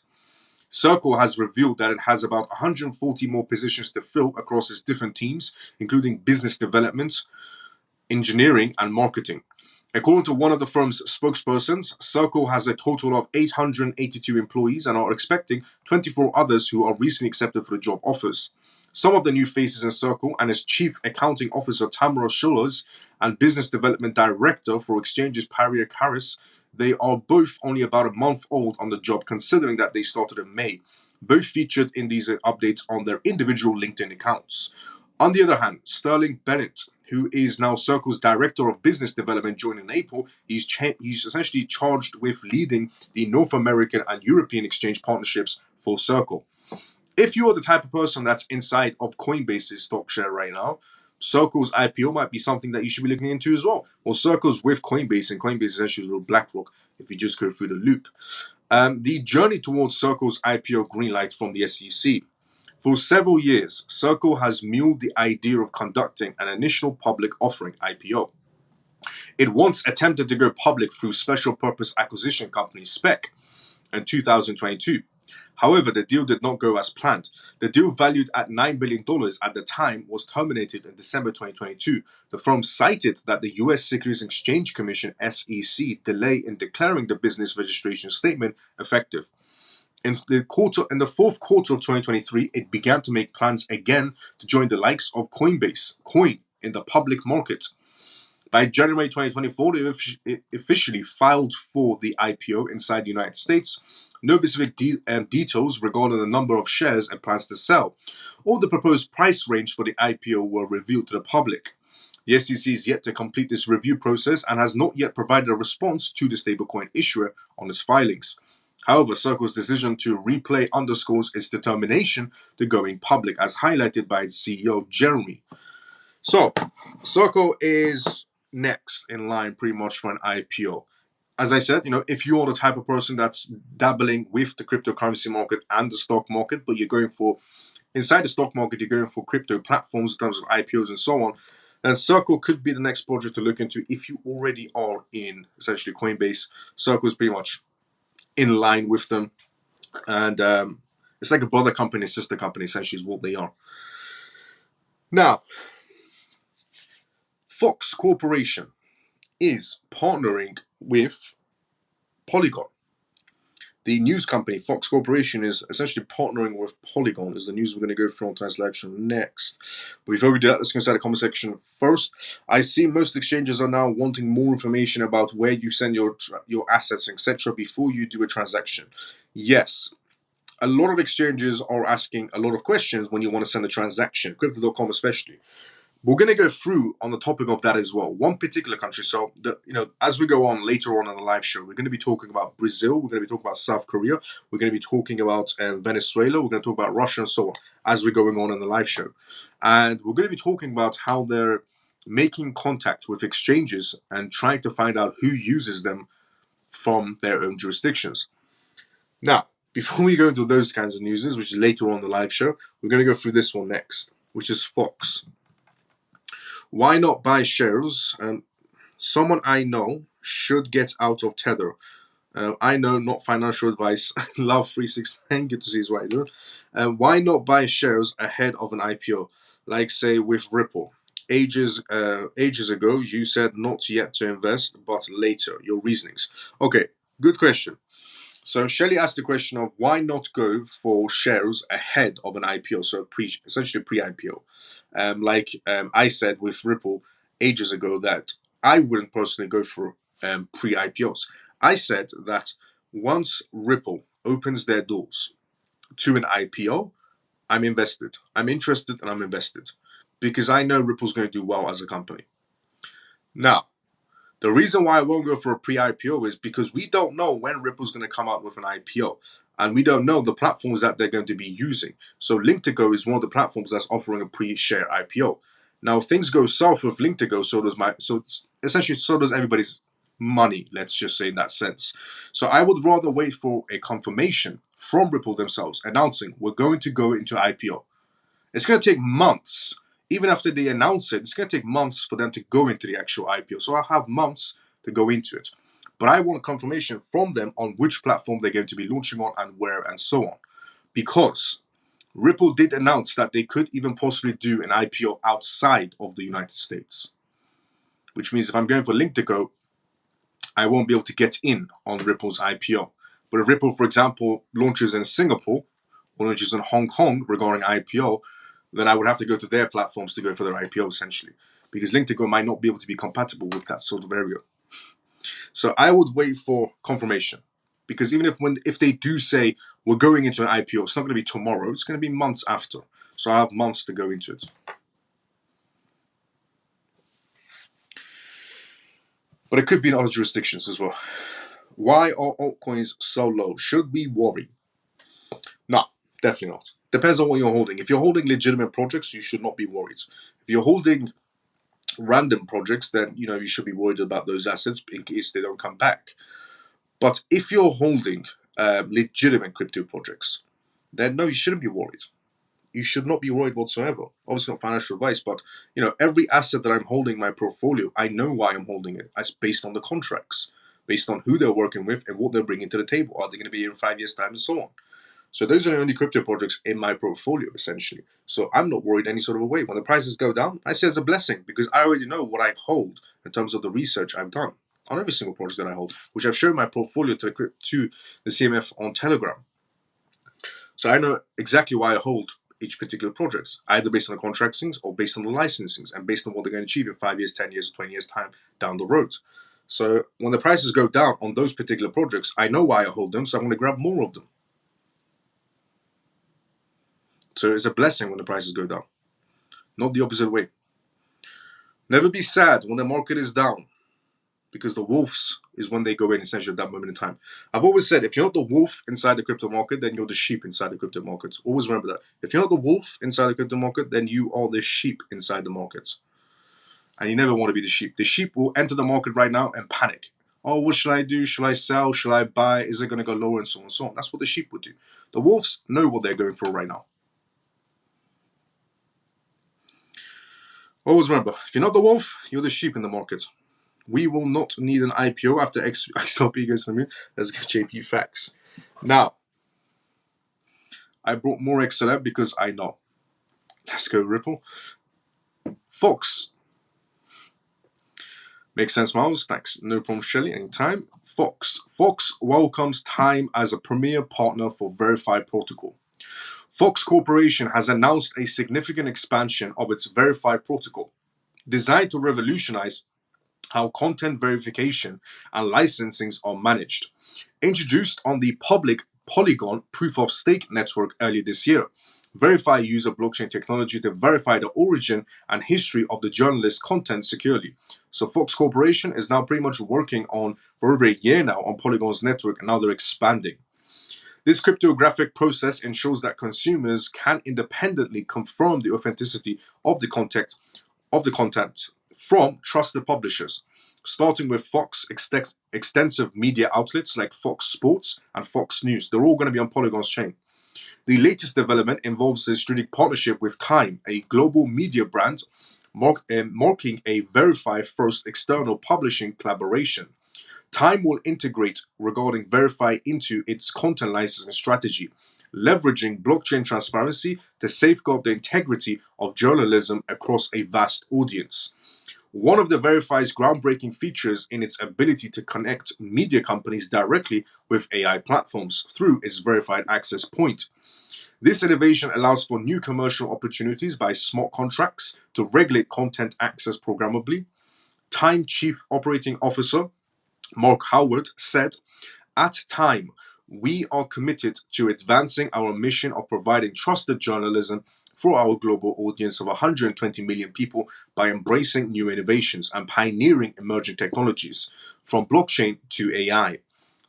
Speaker 1: Circle has revealed that it has about 140 more positions to fill across its different teams, including business development, engineering, and marketing. According to one of the firm's spokespersons, Circle has a total of 882 employees and are expecting 24 others who are recently accepted for the job offers. Some of the new faces in Circle and its Chief Accounting Officer Tamara Schullers and Business Development Director for Exchanges Paria Karis, they are both only about a month old on the job considering that they started in May. Both featured in these updates on their individual LinkedIn accounts. On the other hand, Sterling Bennett, who is now Circle's Director of Business Development, joined in April. He's essentially charged with leading the North American and European exchange partnerships for Circle. If you are the type of person that's inside of Coinbase's stock share right now, Circle's IPO might be something that you should be looking into as well. Well, Circle's with Coinbase, and Coinbase essentially is with BlackRock, if you just go through the loop. The journey towards Circle's IPO greenlight from the SEC. For several years, Circle has mulled the idea of conducting an initial public offering IPO. It once attempted to go public through Special Purpose Acquisition Company SPEC in 2022. However, the deal did not go as planned. The deal, valued at $9 billion at the time, was terminated in December 2022. The firm cited that the U.S. Securities and Exchange Commission (SEC) delay in declaring the business registration statement effective. In the fourth quarter of 2023, it began to make plans again to join the likes of Coinbase, Coin, in the public market. By January 2024, it officially filed for the IPO inside the United States. No specific details regarding the number of shares it plans to sell, or the proposed price range for the IPO were revealed to the public. The SEC is yet to complete this review process and has not yet provided a response to the stablecoin issuer on its filings. However, Circle's decision to replay underscores its determination to going public, as highlighted by its CEO, Jeremy. So, Circle is next in line pretty much for an IPO. As I said, if you're the type of person that's dabbling with the cryptocurrency market and the stock market, but you're going for, inside the stock market, you're going for crypto platforms in terms of IPOs and so on, then Circle could be the next project to look into if you already are in, essentially, Coinbase. Circle is pretty much in line with them. And it's like a brother company, sister company, essentially, is what they are. Now, Fox Corporation is partnering with Polygon. The news company Fox Corporation is essentially partnering with Polygon. Is the news we're going to go through on tonight's live show next. But before we do that, let's go inside the comment section first. I see most exchanges are now wanting more information about where you send your assets, etc., before you do a transaction. Yes, a lot of exchanges are asking a lot of questions when you want to send a transaction, crypto.com especially. We're going to go through on the topic of that as well. One particular country. So, as we go on later on in the live show, we're going to be talking about Brazil. We're going to be talking about South Korea. We're going to be talking about Venezuela. We're going to talk about Russia and so on as we're going on in the live show. And we're going to be talking about how they're making contact with exchanges and trying to find out who uses them from their own jurisdictions. Now, before we go into those kinds of news, which is later on in the live show, we're going to go through this one next, which is Fox. Why not buy shares? Someone I know should get out of Tether. I know, not financial advice. Love 369. Good to see his right there. Why not buy shares ahead of an IPO? Like, say, with Ripple. Ages ago, you said not yet to invest, but later. Your reasonings. Okay, good question. So Shelley asked the question of why not go for shares ahead of an IPO, so essentially pre-IPO. I said with Ripple ages ago that I wouldn't personally go for pre-IPOs. I said that once Ripple opens their doors to an IPO, I'm invested. I'm interested and I'm invested because I know Ripple's going to do well as a company. Now, the reason why I won't go for a pre-IPO is because we don't know when Ripple's going to come out with an IPO. And we don't know the platforms that they're going to be using. So Link2Go is one of the platforms that's offering a pre-share IPO. Now, if things go south with Link2Go, so does everybody's money, let's just say in that sense. So I would rather wait for a confirmation from Ripple themselves announcing we're going to go into IPO. It's going to take months. Even after they announce it, it's going to take months for them to go into the actual IPO. So I'll have months to go into it. But I want confirmation from them on which platform they're going to be launching on and where and so on. Because Ripple did announce that they could even possibly do an IPO outside of the United States. Which means if I'm going for Link2Go, I won't be able to get in on Ripple's IPO. But if Ripple, for example, launches in Singapore or launches in Hong Kong regarding IPO, then I would have to go to their platforms to go for their IPO, essentially. Because Link2Go might not be able to be compatible with that sort of area. So I would wait for confirmation. Because even if they do say we're going into an IPO, it's not going to be tomorrow, it's going to be months after. So I have months to go into it. But it could be in other jurisdictions as well. Why are altcoins so low? Should we worry? No, definitely not. Depends on what you're holding. If you're holding legitimate projects, you should not be worried. If you're holding random projects, then you should be worried about those assets in case they don't come back. But if you're holding legitimate crypto projects, then no, you shouldn't be worried. You should not be worried whatsoever. Obviously not financial advice, but every asset that I'm holding in my portfolio, I know why I'm holding it. It's based on the contracts, based on who they're working with and what they're bringing to the table. Are they going to be here in 5 years' time and so on? So those are the only crypto projects in my portfolio, essentially. So I'm not worried any sort of a way. When the prices go down, I say it's a blessing because I already know what I hold in terms of the research I've done on every single project that I hold, which I've shown my portfolio to the CMF on Telegram. So I know exactly why I hold each particular project, either based on the contractings or based on the licensings and based on what they're going to achieve in 5 years, 10 years, or 20 years' time down the road. So when the prices go down on those particular projects, I know why I hold them, so I'm going to grab more of them. So it's a blessing when the prices go down, not the opposite way. Never be sad when the market is down, because the wolves is when they go in essentially at that moment in time. I've always said if you're not the wolf inside the crypto market, then you're the sheep inside the crypto market. Always remember that. If you're not the wolf inside the crypto market, then you are the sheep inside the market. And you never want to be the sheep. The sheep will enter the market right now and panic. Oh, what should I do? Should I sell? Should I buy? Is it going to go lower? And so on and so on. That's what the sheep would do. The wolves know what they're going for right now. Always remember, if you're not the wolf, you're the sheep in the market. We will not need an IPO after XRP goes to the moon. Let's get JP facts. Now, I brought more XLM because I know. Let's go Ripple. Fox. Makes sense, Miles. Thanks. No problem, Shelly. Anytime. Fox. Fox welcomes Time as a premier partner for Verified Protocol. Fox Corporation has announced a significant expansion of its Verified Protocol, designed to revolutionize how content verification and licensings are managed. Introduced on the public Polygon proof of stake network earlier this year, Verify uses blockchain technology to verify the origin and history of the journalist's content securely. So Fox Corporation is now pretty much working on for over a year now on Polygon's network, and now they're expanding. This cryptographic process ensures that consumers can independently confirm the authenticity of the content from trusted publishers, starting with Fox extensive media outlets like Fox Sports and Fox News. They're all going to be on Polygon's chain. The latest development involves a strategic partnership with Time, a global media brand, marking a verified first external publishing collaboration. Time will integrate regarding Verify into its content licensing strategy, leveraging blockchain transparency to safeguard the integrity of journalism across a vast audience. One of the Verify's groundbreaking features in its ability to connect media companies directly with AI platforms through its verified access point. This innovation allows for new commercial opportunities by smart contracts to regulate content access programmably. Time Chief Operating Officer Mark Howard said, "At Time, we are committed to advancing our mission of providing trusted journalism for our global audience of 120 million people by embracing new innovations and pioneering emerging technologies, from blockchain to AI.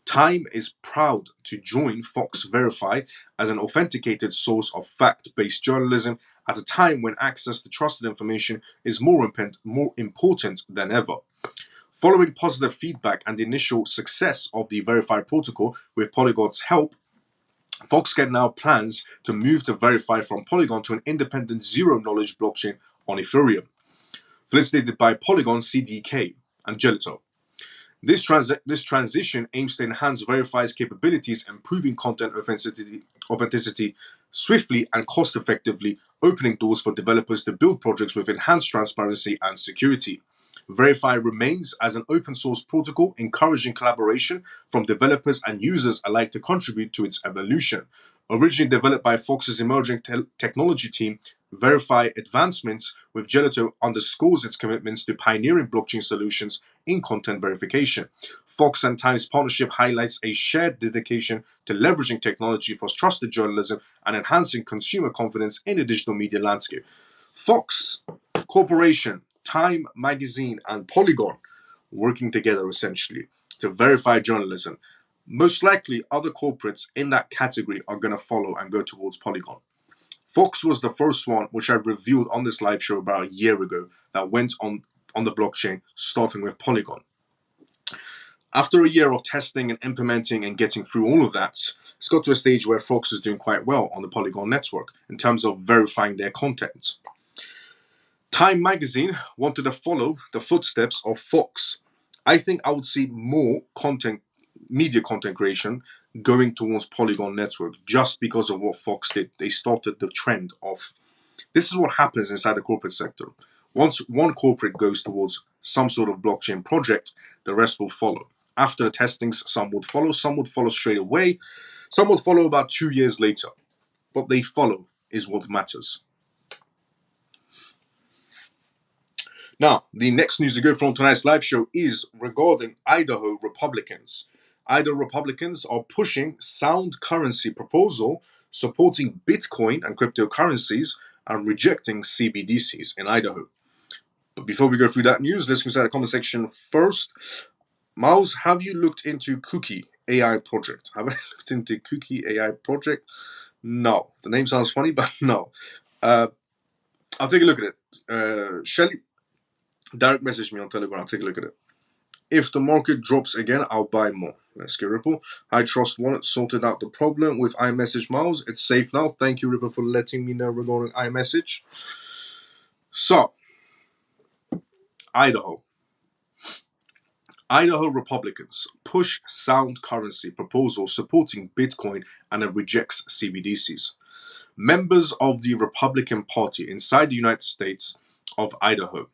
Speaker 1: Time is proud to join Fox Verify as an authenticated source of fact-based journalism at a time when access to trusted information is more important than ever." Following positive feedback and the initial success of the Verify protocol with Polygon's help, Foxconn now plans to move to Verify from Polygon to an independent zero-knowledge blockchain on Ethereum, facilitated by Polygon CDK and Gelato. This transition aims to enhance Verify's capabilities, improving content authenticity swiftly and cost-effectively, opening doors for developers to build projects with enhanced transparency and security. Verify remains as an open source protocol, encouraging collaboration from developers and users alike to contribute to its evolution. Originally developed by Fox's emerging technology team, Verify advancements with Gelato underscores its commitments to pioneering blockchain solutions in content verification. Fox and Time's partnership highlights a shared dedication to leveraging technology for trusted journalism and enhancing consumer confidence in the digital media landscape. Fox Corporation, Time Magazine, and Polygon working together essentially to verify journalism. Most likely, other corporates in that category are going to follow and go towards Polygon. Fox was the first one, which I revealed on this live show about a year ago, that went on the blockchain, starting with Polygon. After a year of testing and implementing and getting through all of that, it's got to a stage where Fox is doing quite well on the Polygon network in terms of verifying their content. Time Magazine wanted to follow the footsteps of Fox. I think I would see more media content creation going towards Polygon network just because of what Fox did. They started the trend of, this is what happens inside the corporate sector. Once one corporate goes towards some sort of blockchain project, the rest will follow. After the testings, some would follow straight away, some would follow about 2 years later. But they follow is what matters. Now, the next news to go from tonight's live show is regarding Idaho Republicans. Idaho Republicans are pushing sound currency proposal supporting Bitcoin and cryptocurrencies and rejecting CBDCs in Idaho. But before we go through that news, let's go inside the comment section first. Miles, have you looked into Cookie AI project? Have I looked into Cookie AI project? No. The name sounds funny, but no. I'll take a look at it. Shelly, direct message me on Telegram. I'll take a look at it. If the market drops again, I'll buy more. Let's get Ripple. I trust Wallet sorted out the problem with iMessage, Miles. It's safe now. Thank you, Ripple, for letting me know regarding iMessage. So, Idaho. Idaho Republicans push sound currency proposal supporting Bitcoin and it rejects CBDCs. Members of the Republican Party inside the United States of Idaho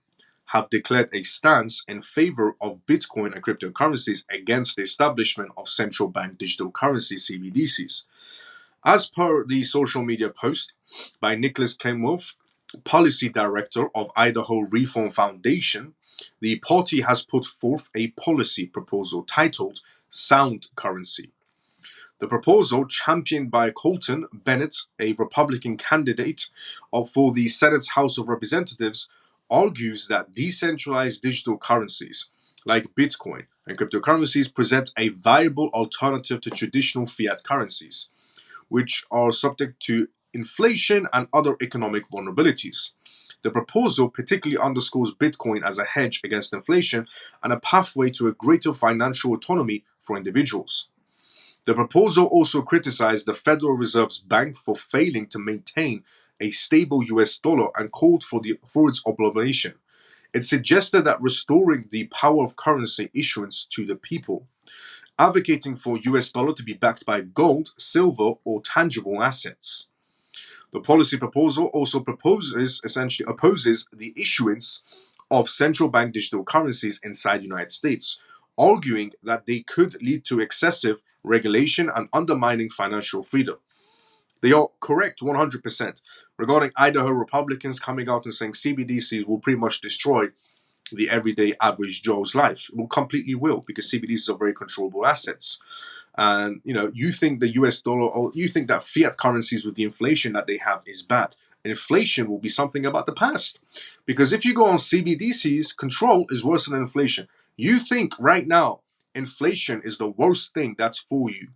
Speaker 1: have declared a stance in favor of Bitcoin and cryptocurrencies against the establishment of central bank digital currency CBDCs. As per the social media post by Nicholas Kenworth, policy director of Idaho Reform Foundation, the party has put forth a policy proposal titled Sound Currency. The proposal, championed by Colton Bennett, a Republican candidate for the Senate's House of Representatives, argues that decentralized digital currencies like Bitcoin and cryptocurrencies present a viable alternative to traditional fiat currencies, which are subject to inflation and other economic vulnerabilities. The proposal particularly underscores Bitcoin as a hedge against inflation and a pathway to a greater financial autonomy for individuals. The proposal also criticized the Federal Reserve's bank for failing to maintain a stable US dollar and called for its obligation. It suggested that restoring the power of currency issuance to the people, advocating for US dollar to be backed by gold, silver, or tangible assets. The policy proposal also opposes the issuance of central bank digital currencies inside the United States, arguing that they could lead to excessive regulation and undermining financial freedom. They are correct 100% regarding Idaho Republicans coming out and saying CBDCs will pretty much destroy the everyday average Joe's life. It will completely will, because CBDCs are very controllable assets. And you think the US dollar, or you think that fiat currencies with the inflation that they have is bad. Inflation will be something about the past, because if you go on CBDCs, control is worse than inflation. You think right now inflation is the worst thing that's for you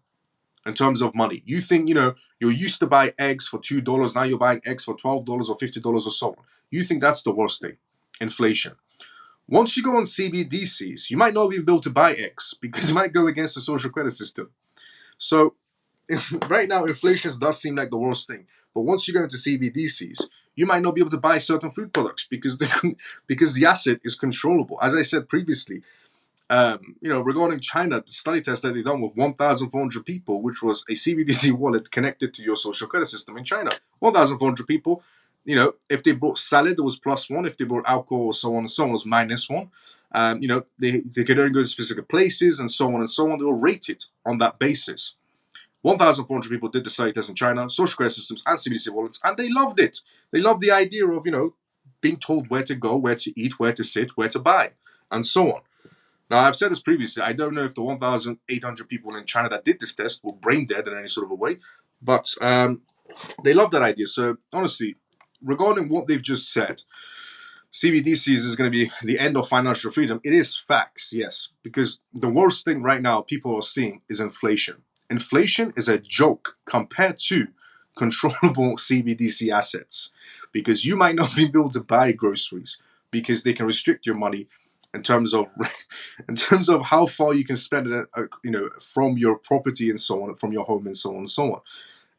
Speaker 1: in terms of money. You think, you used to buy eggs for $2, now you're buying eggs for $12 or $50 or so on. You think that's the worst thing, inflation. Once you go on CBDCs, you might not be able to buy eggs because it might go against the social credit system. So right now, inflation does seem like the worst thing. But once you go into CBDCs, you might not be able to buy certain food products because the asset is controllable. As I said previously, regarding China, the study test that they done with 1,400 people, which was a CBDC wallet connected to your social credit system in China. 1,400 people. If they brought salad, it was +1. If they brought alcohol, or so on and so on, it was -1. They could only go to specific places and so on and so on. They were rated on that basis. 1,400 people did the study test in China, social credit systems and CBDC wallets, and they loved it. They loved the idea of, being told where to go, where to eat, where to sit, where to buy, and so on. Now, I've said this previously, I don't know if the 1,800 people in China that did this test were brain dead in any sort of a way, but they love that idea. So, honestly, regarding what they've just said, CBDCs is going to be the end of financial freedom. It is facts, yes, because the worst thing right now people are seeing is inflation. Inflation is a joke compared to controllable CBDC assets, because you might not be able to buy groceries because they can restrict your money in terms of how far you can spend it, from your property and so on, from your home and so on and so on.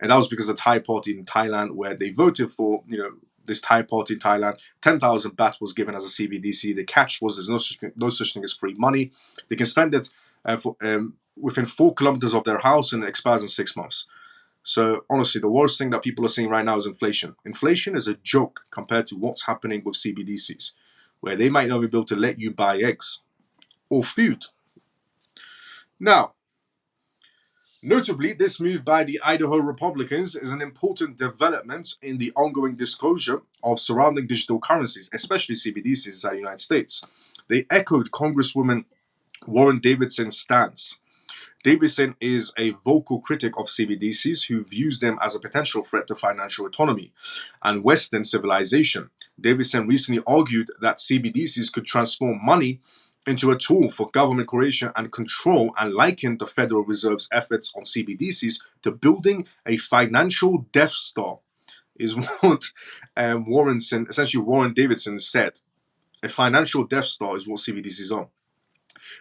Speaker 1: And that was because the Thai party in Thailand, where they voted for, this Thai party in Thailand, 10,000 baht was given as a CBDC. The catch was there's no such thing as free money. They can spend it within 4 kilometers of their house, and it expires in 6 months. So honestly, the worst thing that people are seeing right now is inflation. Inflation is a joke compared to what's happening with CBDCs, where they might not be able to let you buy eggs or food. Now, notably, this move by the Idaho Republicans is an important development in the ongoing disclosure of surrounding digital currencies, especially CBDCs inside the United States. They echoed Congresswoman Warren Davidson's stance. Davidson is a vocal critic of CBDCs who views them as a potential threat to financial autonomy and Western civilization. Davidson recently argued that CBDCs could transform money into a tool for government creation and control, and likened the Federal Reserve's efforts on CBDCs to building a financial Death Star, is what Warren Davidson said. A financial Death Star is what CBDCs are.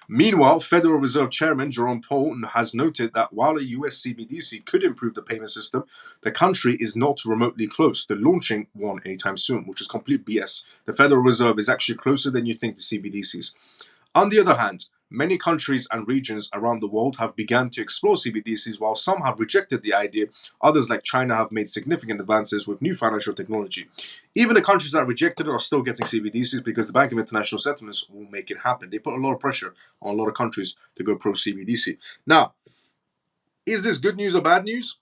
Speaker 1: Meanwhile, Federal Reserve Chairman Jerome Powell has noted that while a US CBDC could improve the payment system, the country is not remotely close to launching one anytime soon, which is complete BS. The Federal Reserve is actually closer than you think to CBDCs. On the other hand, many countries and regions around the world have begun to explore CBDCs, while some have rejected the idea. Others, like China, have made significant advances with new financial technology. Even the countries that rejected it are still getting CBDCs because the Bank of International Settlements will make it happen. They put a lot of pressure on a lot of countries to go pro CBDC. Now, is this good news or bad news?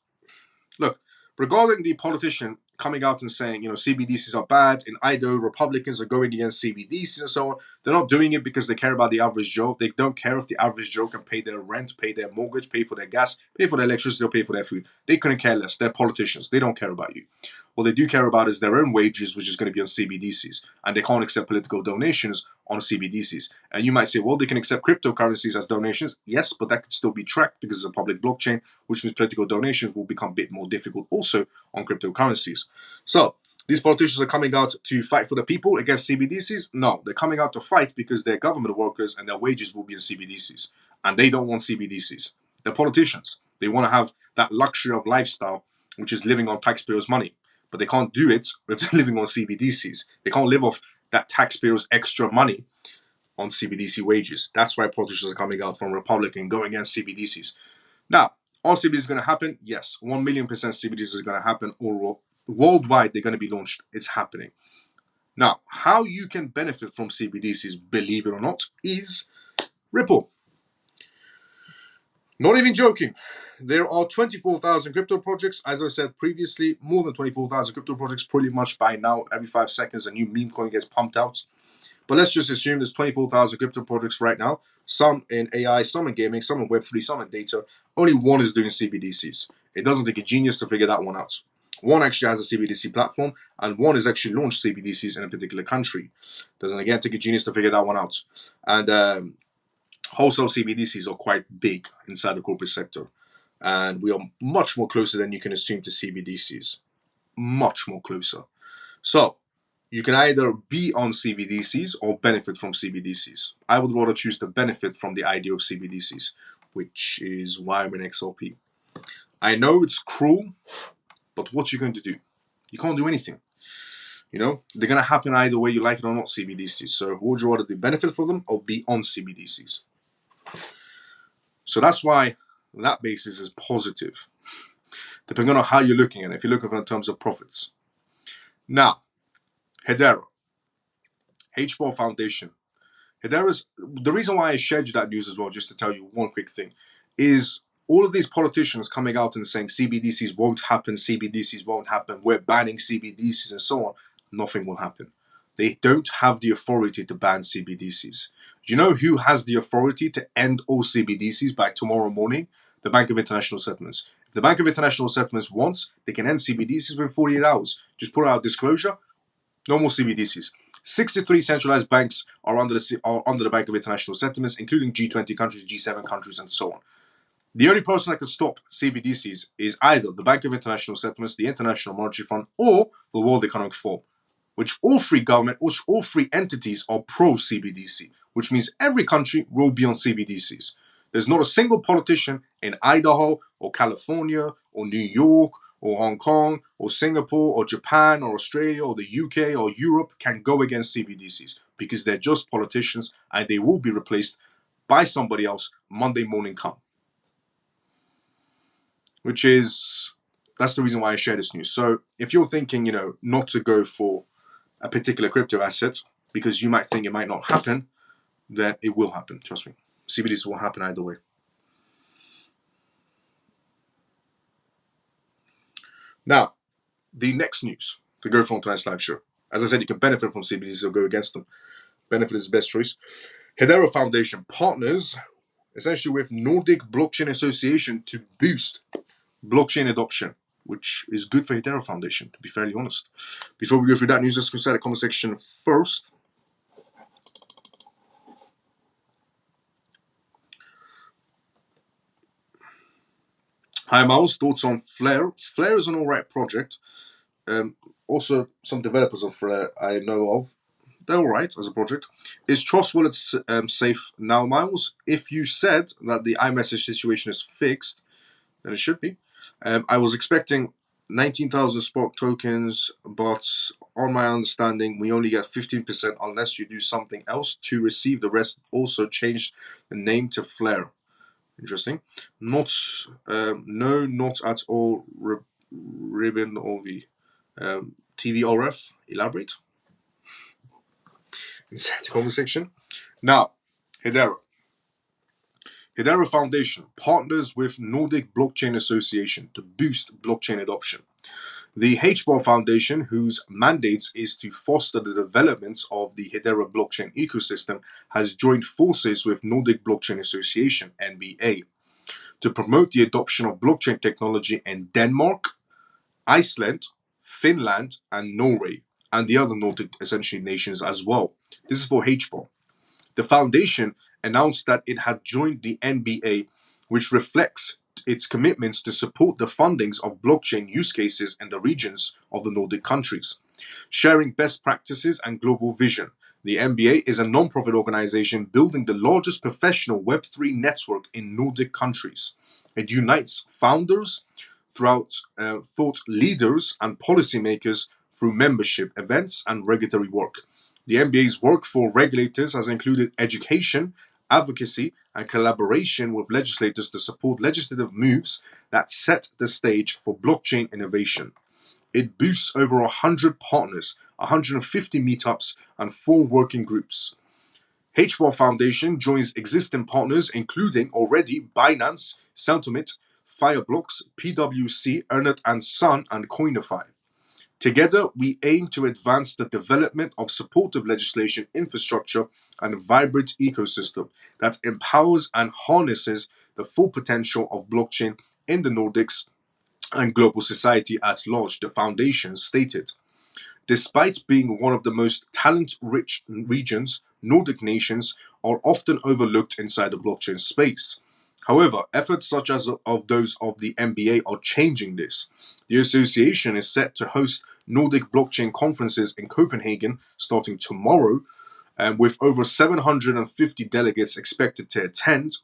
Speaker 1: Look, regarding the politician coming out and saying, CBDCs are bad, in Idaho, Republicans are going against CBDCs and so on. They're not doing it because they care about the average Joe. They don't care if the average Joe can pay their rent, pay their mortgage, pay for their gas, pay for their electricity, or pay for their food. They couldn't care less. They're politicians. They don't care about you. What they do care about is their own wages, which is going to be on CBDCs. And they can't accept political donations on CBDCs. And you might say, well, they can accept cryptocurrencies as donations. Yes, but that could still be tracked because it's a public blockchain, which means political donations will become a bit more difficult also on cryptocurrencies. So these politicians are coming out to fight for the people against CBDCs? No, they're coming out to fight because they're government workers and their wages will be in CBDCs. And they don't want CBDCs. They're politicians. They want to have that luxury of lifestyle, which is living on taxpayers' money. But they can't do it if they're living on CBDCs. They can't live off that taxpayers' extra money on CBDC wages. That's why politicians are coming out from Republican going against CBDCs. Now, are CBDCs going to happen? Yes, 1,000,000% CBDCs is going to happen. Or worldwide, they're going to be launched. It's happening. Now, how you can benefit from CBDCs, believe it or not, is Ripple. Not even joking. There are 24,000 crypto projects. As I said previously, more than 24,000 crypto projects pretty much by now. Every 5 seconds, a new meme coin gets pumped out. But let's just assume there's 24,000 crypto projects right now. Some in AI, some in gaming, some in Web3, some in data. Only one is doing CBDCs. It doesn't take a genius to figure that one out. One actually has a CBDC platform, and one is actually launched CBDCs in a particular country. Doesn't again take a genius to figure that one out. And wholesale CBDCs are quite big inside the corporate sector. And we are much more closer than you can assume to CBDCs. Much more closer. So, you can either be on CBDCs or benefit from CBDCs. I would rather choose to benefit from the idea of CBDCs, which is why I'm an XRP. I know it's cruel, but what you're going to do? You can't do anything. They're going to happen either way, you like it or not, CBDCs. So would you rather do benefit from them or be on CBDCs? So that's why that basis is positive, depending on how you're looking at it, if you're looking at it in terms of profits. Now, Hedera, H4 Foundation. Hedera's, the reason why I shared you that news as well, just to tell you one quick thing, is all of these politicians coming out and saying CBDCs won't happen, we're banning CBDCs and so on. Nothing will happen. They don't have the authority to ban CBDCs. Do you know who has the authority to end all CBDCs by tomorrow morning? The Bank of International Settlements. If the Bank of International Settlements wants, they can end CBDCs within 48 hours. Just put out disclosure, no more CBDCs. 63 centralized banks are under the Bank of International Settlements, including G20 countries, G7 countries, and so on. The only person that can stop CBDCs is either the Bank of International Settlements, the International Monetary Fund, or the World Economic Forum, which all three entities are pro-CBDC, which means every country will be on CBDCs. There's not a single politician in Idaho or California or New York or Hong Kong or Singapore or Japan or Australia or the UK or Europe can go against CBDCs because they're just politicians and they will be replaced by somebody else Monday morning come. That's the reason why I share this news. So if you're thinking, not to go for a particular crypto asset because you might think it might not happen, then it will happen. Trust me. CBDCs will happen either way. Now, the next news to go from tonight's live show. As I said, you can benefit from CBDCs or go against them. Benefit is the best choice. Hedera Foundation partners essentially with Nordic Blockchain Association to boost blockchain adoption, which is good for Hedera Foundation, to be fairly honest. Before we go through that news, let's go inside the comment section first. Hi, Miles. Thoughts on Flare? Flare is an alright project. Also, some developers of Flare I know of. They're alright as a project. Is Trust Wallet safe now, Miles? If you said that the iMessage situation is fixed, then it should be. I was expecting 19,000 Spark tokens, but on my understanding, we only get 15% unless you do something else to receive. The rest also changed the name to Flare. Interesting. Not, no, not at all. Ribbon or the TVRF. Elaborate. Inside the comment section. Now, Hedera. Hedera Foundation partners with Nordic Blockchain Association to boost blockchain adoption. The HBAR Foundation, whose mandate is to foster the development of the Hedera blockchain ecosystem, has joined forces with Nordic Blockchain Association (NBA) to promote the adoption of blockchain technology in Denmark, Iceland, Finland, and Norway, and the other Nordic essentially nations as well. This is for HBAR. The foundation announced that it had joined the NBA, which reflects its commitments to support the fundings of blockchain use cases in the regions of the Nordic countries, sharing best practices and global vision. The NBA is a non-profit organization building the largest professional Web3 network in Nordic countries. It unites founders, throughout thought leaders, and policymakers through membership events and regulatory work. The NBA's work for regulators has included education, advocacy, and collaboration with legislators to support legislative moves that set the stage for blockchain innovation. It boasts over 100 partners, 150 meetups, and 4 working groups. HBAR Foundation joins existing partners including already Binance, Sentiment, Fireblocks, PwC, Ernst & Son, and Coinify. Together, we aim to advance the development of supportive legislation infrastructure and a vibrant ecosystem that empowers and harnesses the full potential of blockchain in the Nordics and global society at large, the foundation stated. Despite being one of the most talent-rich regions, Nordic nations are often overlooked inside the blockchain space. However, efforts such as of those of the NBA are changing this. The association is set to host Nordic blockchain conferences in Copenhagen starting tomorrow, with over 750 delegates expected to attend.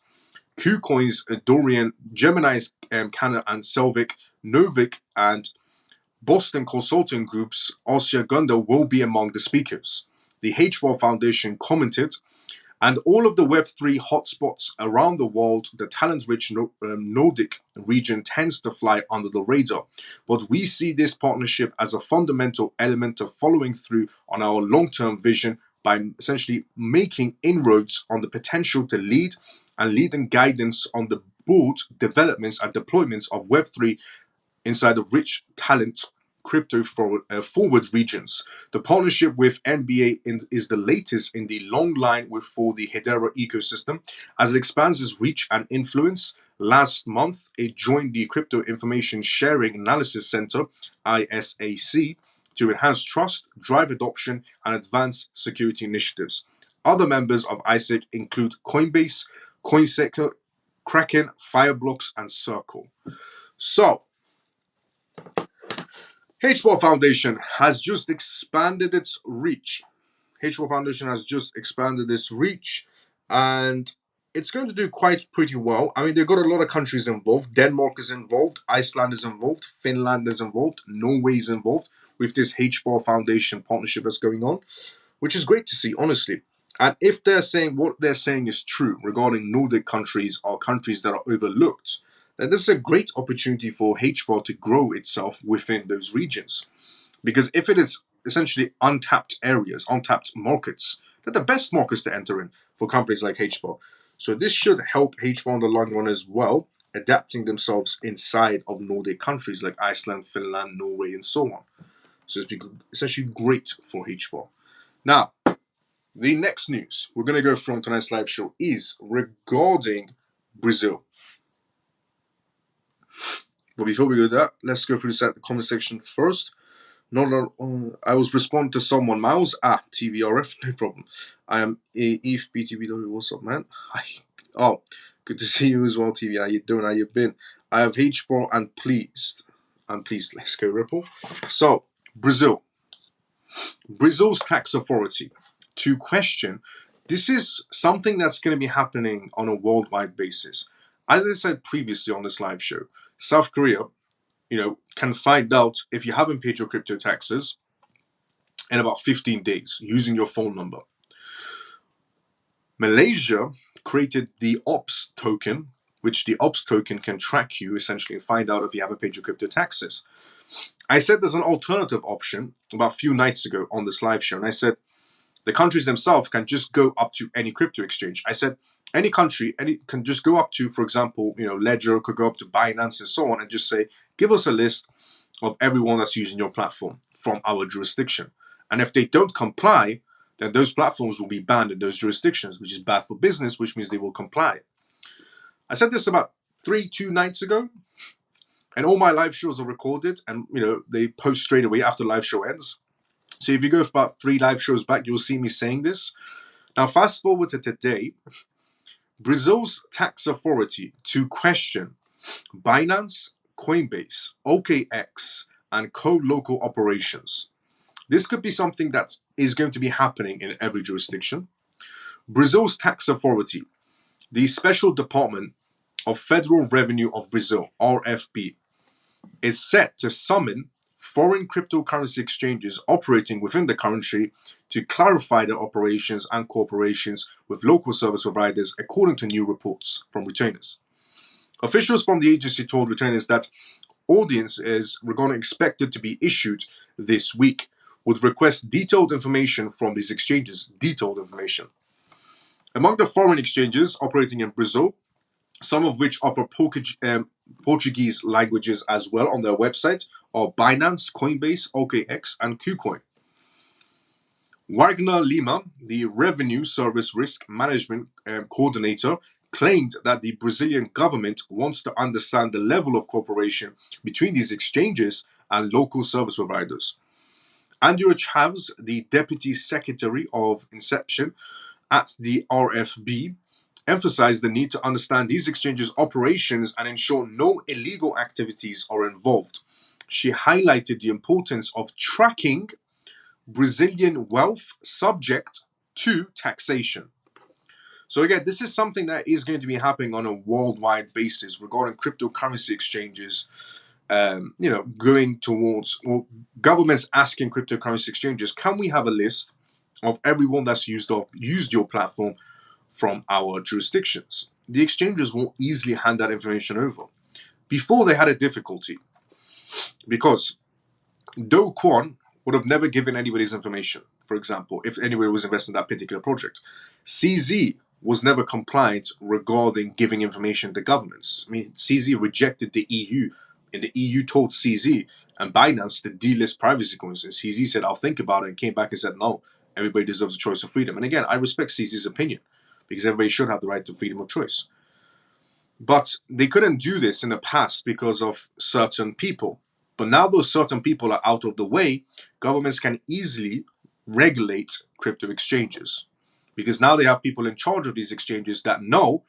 Speaker 1: KuCoin's Dorian, Gemini's Canna and Selvik, Novik, and Boston Consulting Group's Asya Gunda will be among the speakers. The HBAR Foundation commented, and all of the Web3 hotspots around the world, the talent-rich Nordic region tends to fly under the radar. But we see this partnership as a fundamental element of following through on our long-term vision by essentially making inroads on the potential to lead and guidance on the board developments and deployments of Web3 inside of rich talent crypto forward regions. The partnership with NBA is the latest in the long line for the Hedera ecosystem as it expands its reach and influence. Last month, it joined the Crypto Information Sharing Analysis Center, ISAC, to enhance trust, drive adoption, and advance security initiatives. Other members of ISAC include Coinbase, CoinSector, Kraken, Fireblocks, and Circle. So, HBAR Foundation has just expanded its reach. HBAR Foundation has just expanded its reach, and it's going to do quite pretty well. I mean, they've got a lot of countries involved. Denmark is involved, Iceland is involved, Finland is involved, Norway is involved with this HBAR Foundation partnership that's going on, which is great to see, honestly. And if they're saying what they're saying is true regarding Nordic countries or countries that are overlooked, then this is a great opportunity for HBAR to grow itself within those regions. Because if it is essentially untapped areas, untapped markets, they're the best markets to enter in for companies like HBAR. So this should help HBAR in the long run as well, adapting themselves inside of Nordic countries like Iceland, Finland, Norway, and so on. So it's essentially great for HBAR. Now, the next news we're going to go from tonight's live show is regarding Brazil. But before we do that, let's go through the comment section first. I was responding to someone. Miles, TVRF, no problem. I am Eve BTBW. What's up, man? Hi. Oh, good to see you as well, TV. How you doing? How you been? I have H4 and pleased. I'm pleased. Let's go, Ripple. So, Brazil. Brazil's tax authority to question. This is something that's going to be happening on a worldwide basis. As I said previously on this live show, South Korea, can find out if you haven't paid your crypto taxes in about 15 days using your phone number. Malaysia created the OPS token, which the OPS token can track you essentially and find out if you haven't paid your crypto taxes. I said there's an alternative option about a few nights ago on this live show, and I said the countries themselves can just go up to any crypto exchange. I said any country can just go up to, for example, Ledger, could go up to Binance and so on, and just say, give us a list of everyone that's using your platform from our jurisdiction. And if they don't comply, then those platforms will be banned in those jurisdictions, which is bad for business, which means they will comply. I said this about 2 nights ago, and all my live shows are recorded, and they post straight away after live show ends. So if you go for about 3 live shows back, you'll see me saying this. Now, fast forward to today, Brazil's tax authority to question Binance, Coinbase, OKX, and co-local operations. This could be something that is going to be happening in every jurisdiction. Brazil's tax authority, the Special Department of Federal Revenue of Brazil, RFB, is set to summon foreign cryptocurrency exchanges operating within the country to clarify their operations and cooperations with local service providers, according to new reports from retainers. Officials from the agency told retainers that audiences were expected to be issued this week, would request detailed information from these exchanges. Among the foreign exchanges operating in Brazil, some of which offer Portuguese languages as well on their website, are Binance, Coinbase, OKX, and KuCoin. Wagner Lima, the Revenue Service Risk Management Coordinator, claimed that the Brazilian government wants to understand the level of cooperation between these exchanges and local service providers. Andrew Chavs, the Deputy Secretary of Inception at the RFB, emphasized the need to understand these exchanges' operations and ensure no illegal activities are involved. She highlighted the importance of tracking Brazilian wealth subject to taxation. So again, this is something that is going to be happening on a worldwide basis regarding cryptocurrency exchanges, going towards, governments asking cryptocurrency exchanges, can we have a list of everyone that's used your platform from our jurisdictions? The exchanges won't easily hand that information over. Before, they had a difficulty because Do Kwon would have never given anybody's information, for example, if anybody was invested in that particular project. CZ was never compliant regarding giving information to governments. I mean, CZ rejected the EU, and the EU told CZ and Binance to delist privacy coins, and CZ said, I'll think about it, and came back and said, no, everybody deserves a choice of freedom. And again, I respect CZ's opinion, because everybody should have the right to freedom of choice. But they couldn't do this in the past because of certain people. But now those certain people are out of the way, governments can easily regulate crypto exchanges, because now they have people in charge of these exchanges that know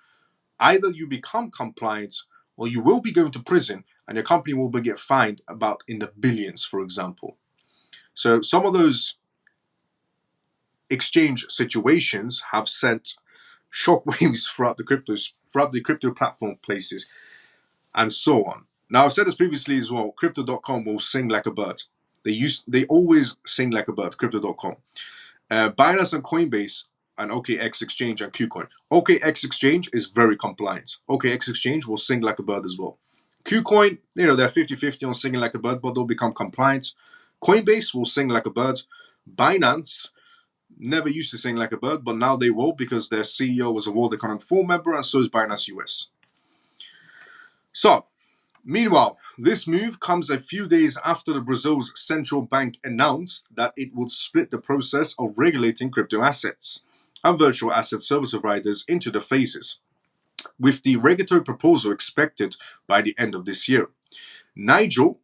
Speaker 1: either you become compliant or you will be going to prison and your company will get fined about in the billions, for example. So some of those exchange situations have sent shockwaves throughout the crypto platform places and so on. Now, I've said this previously as well, crypto.com will sing like a bird. They always sing like a bird, crypto.com. Binance and Coinbase and OKX Exchange and KuCoin. OKX Exchange is very compliant. OKX Exchange will sing like a bird as well. KuCoin, they're 50-50 on singing like a bird, but they'll become compliant. Coinbase will sing like a bird. Binance never used to sing like a bird, but now they will, because their CEO was a World Economic Forum member, and so is Binance US. So, meanwhile, this move comes a few days after the Brazil's central bank announced that it would split the process of regulating crypto assets and virtual asset service providers into the phases. with the regulatory proposal expected by the end of this year. Nigel,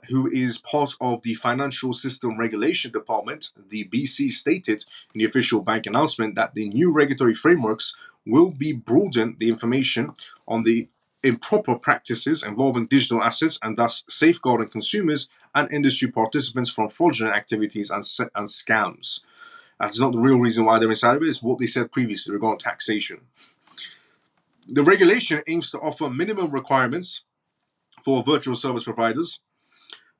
Speaker 1: who is part of the Financial System Regulation Department, the BC, stated in the official bank announcement that the new regulatory frameworks will be broaden the information on the improper practices involving digital assets and thus safeguarding consumers and industry participants from fraudulent activities and scams. That's not the real reason why they're inside of it, it's what they said previously regarding taxation. The regulation aims to offer minimum requirements for virtual service providers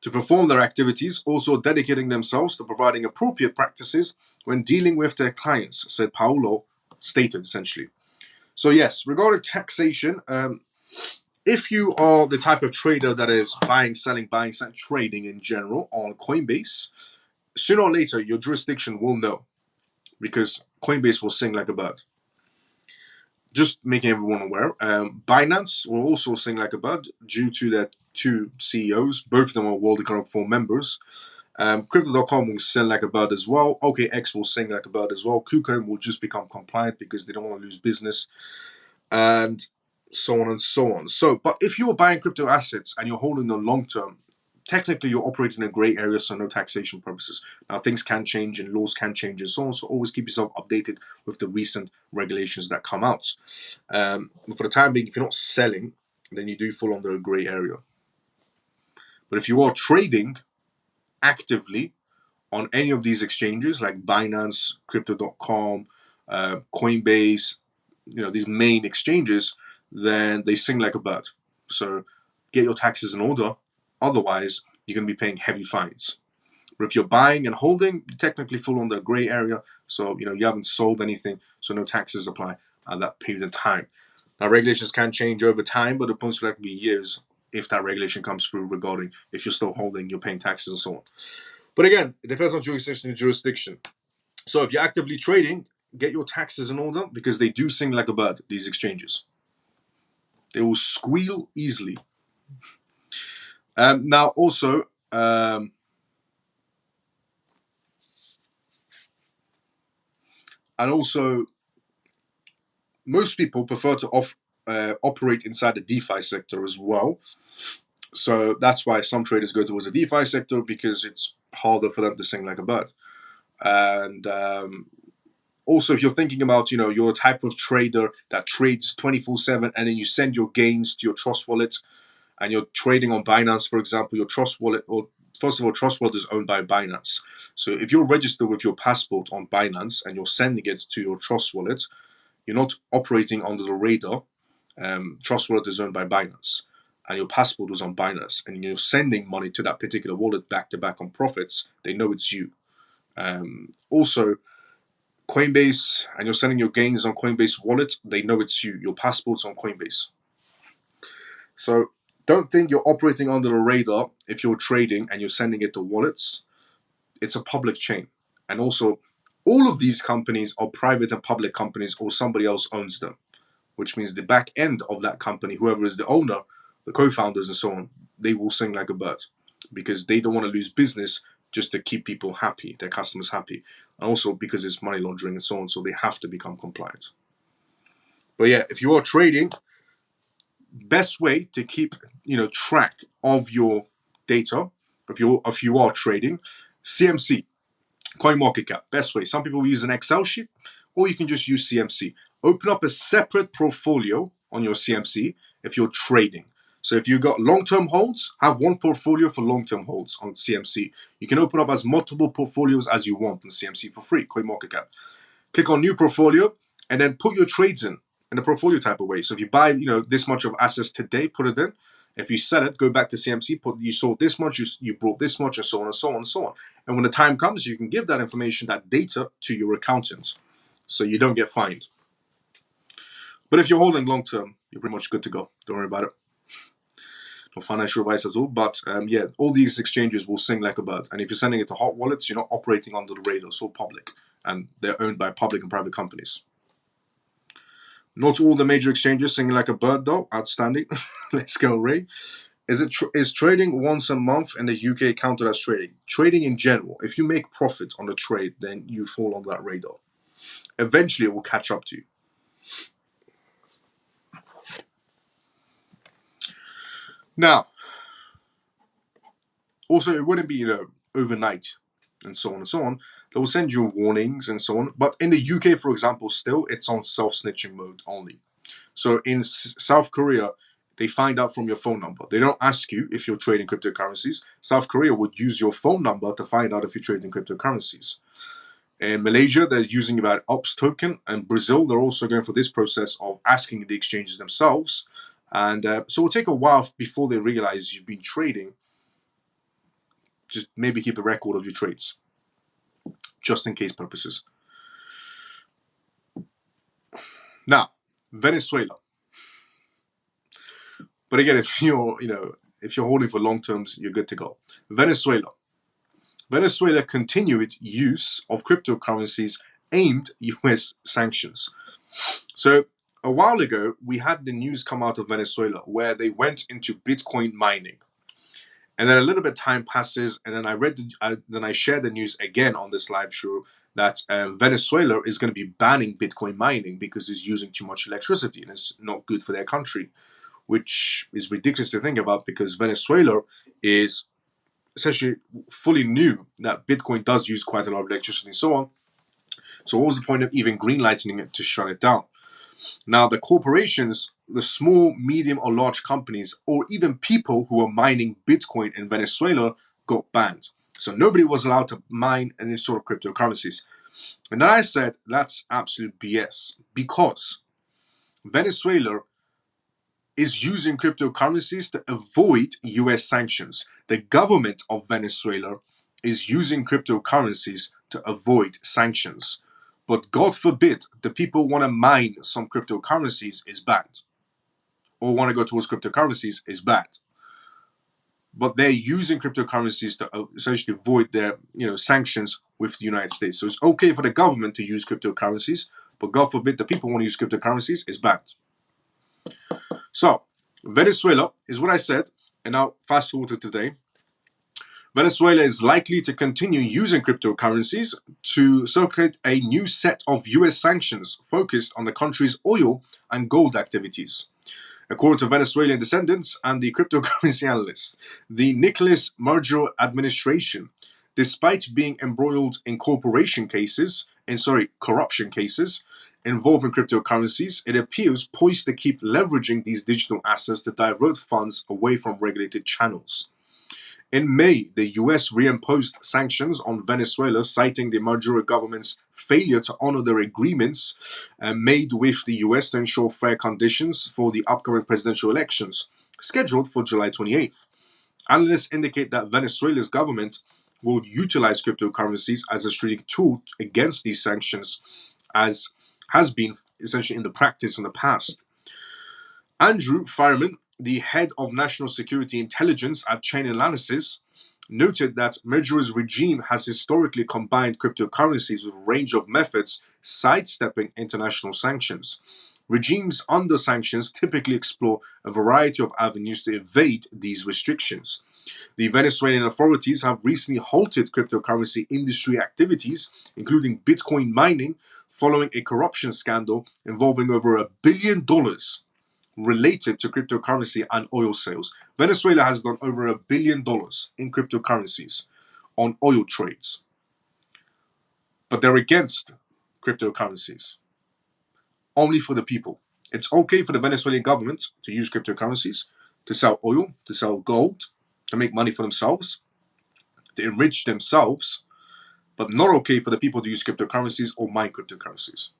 Speaker 1: to perform their activities, also dedicating themselves to providing appropriate practices when dealing with their clients, said Paolo, stated essentially. So yes, regarding taxation, if you are the type of trader that is buying, selling, trading in general on Coinbase, sooner or later your jurisdiction will know, because Coinbase will sing like a bird. Just making everyone aware. Binance will also sing like a bird due to their two CEOs. Both of them are World Economic Forum members. Crypto.com will sing like a bird as well. OKX will sing like a bird as well. KuCoin will just become compliant because they don't want to lose business. And so on and so on. So, but if you're buying crypto assets and you're holding them long term, technically you're operating in a gray area, so no taxation purposes. Now things can change and laws can change and so on, so always keep yourself updated with the recent regulations that come out. For the time being, if you're not selling, then you do fall under a gray area. But if you are trading actively on any of these exchanges like Binance, Crypto.com, Coinbase, these main exchanges, then they sing like a bird. So get your taxes in order. Otherwise, you're going to be paying heavy fines. But if you're buying and holding, you technically fall on the gray area. So, you haven't sold anything, so no taxes apply at that period of time. Now, regulations can change over time, but it most likely be years if that regulation comes through regarding if you're still holding, you're paying taxes and so on. But again, it depends on jurisdiction to jurisdiction. So if you're actively trading, get your taxes in order because they do sing like a bird, these exchanges. They will squeal easily. Now, also, and also, most people prefer to operate inside the DeFi sector as well. So that's why some traders go towards the DeFi sector, because it's harder for them to sing like a bird. And also, if you're thinking about, you're a type of trader that trades 24/7 and then you send your gains to your Trust wallet and you're trading on Binance, for example, your Trust wallet, or first of all, Trust wallet is owned by Binance. So if you're registered with your passport on Binance and you're sending it to your Trust wallet, you're not operating under the radar. Trust wallet is owned by Binance and your passport was on Binance and you're sending money to that particular wallet back to back on profits, they know it's you. Also, Coinbase, and you're sending your gains on Coinbase wallet, they know it's you. Your passport's on Coinbase. So don't think you're operating under the radar if you're trading and you're sending it to wallets. It's a public chain. And also, all of these companies are private and public companies, or somebody else owns them, which means the back end of that company, whoever is the owner, the co-founders and so on, they will sing like a bird because they don't want to lose business just to keep people happy, their customers happy. And also because it's money laundering and so on, so they have to become compliant. But yeah, if you are trading, best way to keep track of your data, if you are trading, CMC, CoinMarketCap, best way. Some people use an Excel sheet, or you can just use CMC. Open up a separate portfolio on your CMC if you're trading. So if you've got long-term holds, have one portfolio for long-term holds on CMC. You can open up as multiple portfolios as you want on CMC for free, CoinMarketCap. Click on new portfolio and then put your trades in a portfolio type of way. So if you buy, this much of assets today, put it in. If you sell it, go back to CMC, you sold this much, you brought this much, and so on and so on and so on. And when the time comes, you can give that information, that data, to your accountant, so you don't get fined. But if you're holding long term, you're pretty much good to go. Don't worry about it. No financial advice at all. But yeah, all these exchanges will sing like a bird. And if you're sending it to hot wallets, you're not operating under the radar. It's all public, and they're owned by public and private companies. Not all the major exchanges sing like a bird, though. Outstanding. Let's go, Ray. Is trading once a month in the UK counted as trading? Trading in general, if you make profit on the trade, then you fall on that radar. Eventually, it will catch up to you. Now, also, it wouldn't be, overnight and so on and so on. They will send you warnings and so on. But in the UK, for example, still, it's on self-snitching mode only. So in South Korea, they find out from your phone number. They don't ask you if you're trading cryptocurrencies. South Korea would use your phone number to find out if you're trading cryptocurrencies. In Malaysia, they're using about OPS token, and Brazil, they're also going for this process of asking the exchanges themselves. And so it will take a while before they realize you've been trading. Just maybe keep a record of your trades, just in case purposes. Now, Venezuela. But again, if you're holding for long terms, you're good to go. Venezuela. Venezuela continued use of cryptocurrencies aimed US sanctions. So a while ago, we had the news come out of Venezuela where they went into Bitcoin mining. And then a little bit time passes, and then I shared the news again on this live show that Venezuela is going to be banning Bitcoin mining because it's using too much electricity and it's not good for their country, which is ridiculous to think about because Venezuela is essentially fully knew that Bitcoin does use quite a lot of electricity and so on. So what was the point of even greenlighting it to shut it down? Now, the corporations, the small, medium, or large companies, or even people who were mining Bitcoin in Venezuela got banned. So nobody was allowed to mine any sort of cryptocurrencies. And then I said, that's absolute BS because Venezuela is using cryptocurrencies to avoid US sanctions. The government of Venezuela is using cryptocurrencies to avoid sanctions. But God forbid the people want to mine some cryptocurrencies is bad, or want to go towards cryptocurrencies is bad. But they're using cryptocurrencies to essentially avoid their sanctions with the United States. So it's okay for the government to use cryptocurrencies, but God forbid the people want to use cryptocurrencies is bad. So Venezuela is what I said, and now fast forward to today. Venezuela is likely to continue using cryptocurrencies to circulate a new set of US sanctions focused on the country's oil and gold activities. According to Venezuelan descendants and the cryptocurrency analyst, the Nicolas Maduro administration, despite being embroiled in corruption cases involving cryptocurrencies, it appears poised to keep leveraging these digital assets to divert funds away from regulated channels. In May, the US reimposed sanctions on Venezuela, citing the Maduro government's failure to honor their agreements made with the US to ensure fair conditions for the upcoming presidential elections, scheduled for July 28th. Analysts indicate that Venezuela's government will utilize cryptocurrencies as a strategic tool against these sanctions, as has been essentially in the practice in the past. Andrew Fireman, the head of national security intelligence at Chain Analysis, noted that Maduro's regime has historically combined cryptocurrencies with a range of methods, sidestepping international sanctions. Regimes under sanctions typically explore a variety of avenues to evade these restrictions. The Venezuelan authorities have recently halted cryptocurrency industry activities, including Bitcoin mining, following a corruption scandal involving over $1 billion related to cryptocurrency and oil sales. Venezuela has done over $1 billion in cryptocurrencies on oil trades. But they're against cryptocurrencies, only for the people. It's okay for the Venezuelan government to use cryptocurrencies, to sell oil, to sell gold, to make money for themselves, to enrich themselves, but not okay for the people to use cryptocurrencies or mine cryptocurrencies.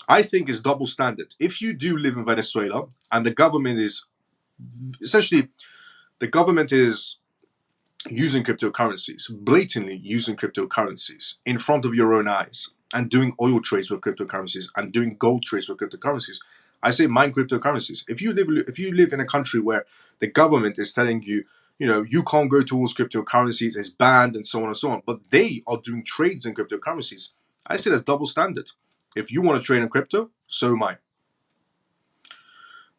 Speaker 1: I think it's double standard. If you do live in Venezuela and the government is using cryptocurrencies, blatantly using cryptocurrencies in front of your own eyes and doing oil trades with cryptocurrencies and doing gold trades with cryptocurrencies, I say mine cryptocurrencies. If you live in a country where the government is telling you, you can't go towards cryptocurrencies, it's banned and so on and so on, but they are doing trades in cryptocurrencies, I say that's double standard. If you want to trade in crypto, so am I.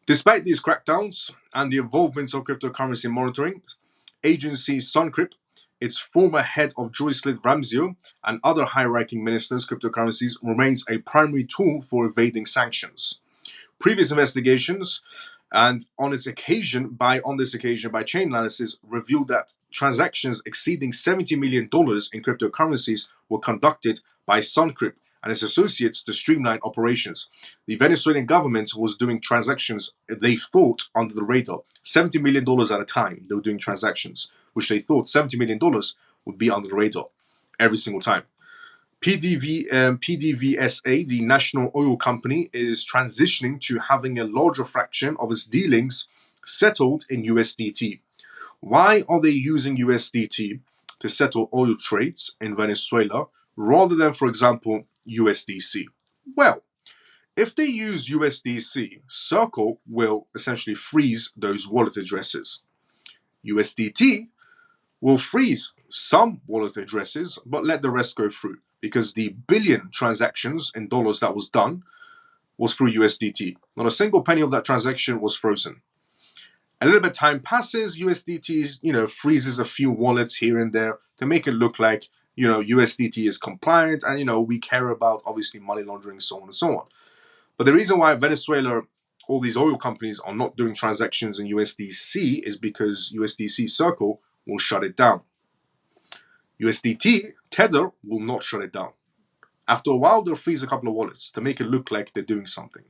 Speaker 1: Despite these crackdowns and the involvement of cryptocurrency monitoring agency Suncrypt, its former head of Joycelyn Ramsey and other high-ranking ministers, cryptocurrencies remains a primary tool for evading sanctions. Previous investigations And on this occasion, by chain analysis, revealed that transactions exceeding $70 million in cryptocurrencies were conducted by Suncrypt and its associates to streamline operations. The Venezuelan government was doing transactions they thought under the radar. $70 million at a time, they were doing transactions, which they thought $70 million would be under the radar every single time. PDVSA, the national oil company, is transitioning to having a larger fraction of its dealings settled in USDT. Why are they using USDT to settle oil trades in Venezuela rather than, for example, USDC? Well, if they use USDC, Circle will essentially freeze those wallet addresses. USDT will freeze some wallet addresses, but let the rest go through, because the billion transactions in dollars that was done was through USDT. Not a single penny of that transaction was frozen. A little bit of time passes, USDT, freezes a few wallets here and there to make it look like, USDT is compliant and, we care about, obviously, money laundering, so on and so on. But the reason why Venezuela, all these oil companies are not doing transactions in USDC is because USDC Circle will shut it down. USDT, Tether, will not shut it down. After a while, they'll freeze a couple of wallets to make it look like they're doing something.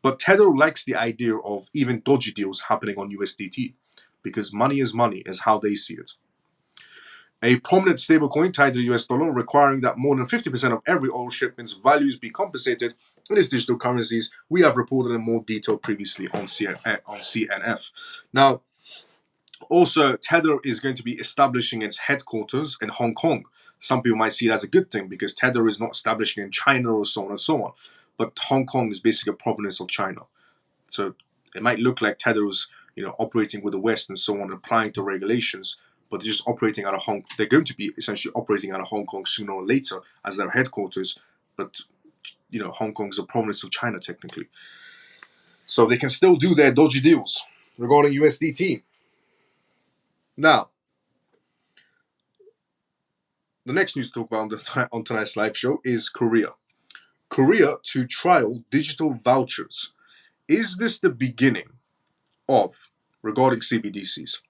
Speaker 1: But Tether likes the idea of even dodgy deals happening on USDT, because money is how they see it. A prominent stablecoin tied to the US dollar, requiring that more than 50% of every oil shipment's values be compensated in its digital currencies, we have reported in more detail previously on CMF. Now, also, Tether is going to be establishing its headquarters in Hong Kong. Some people might see it as a good thing because Tether is not establishing in China or so on and so on. But Hong Kong is basically a province of China. So it might look like Tether is, operating with the West and so on, applying to regulations, but they're just operating out of Hong Kong. They're going to be essentially operating out of Hong Kong sooner or later as their headquarters. But, Hong Kong is a province of China technically. So they can still do their dodgy deals regarding USDT. Now, the next news to talk about on tonight's live show is Korea. Korea to trial digital vouchers. Is this the beginning of, regarding CBDCs,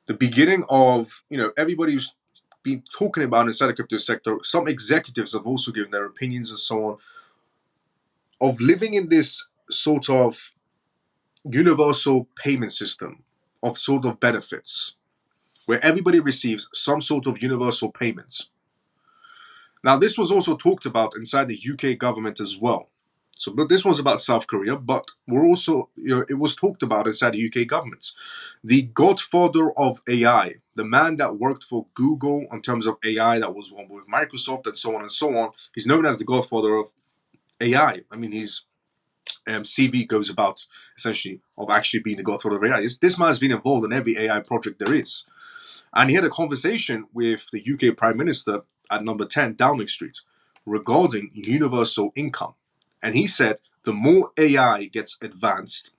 Speaker 1: the beginning of, everybody who's been talking about inside the crypto sector, some executives have also given their opinions and so on, of living in this sort of universal payment system of sort of benefits, where everybody receives some sort of universal payments. Now, this was also talked about inside the UK government as well. So, but this was about South Korea, but we're also, it was talked about inside the UK government. The godfather of AI, the man that worked for Google in terms of AI, that was one with Microsoft and so on and so on. He's known as the godfather of AI. I mean, his CV goes about essentially of actually being the godfather of AI. This man has been involved in every AI project there is. And he had a conversation with the UK Prime Minister at number 10 Downing Street regarding universal income. And he said, the more AI gets advanced,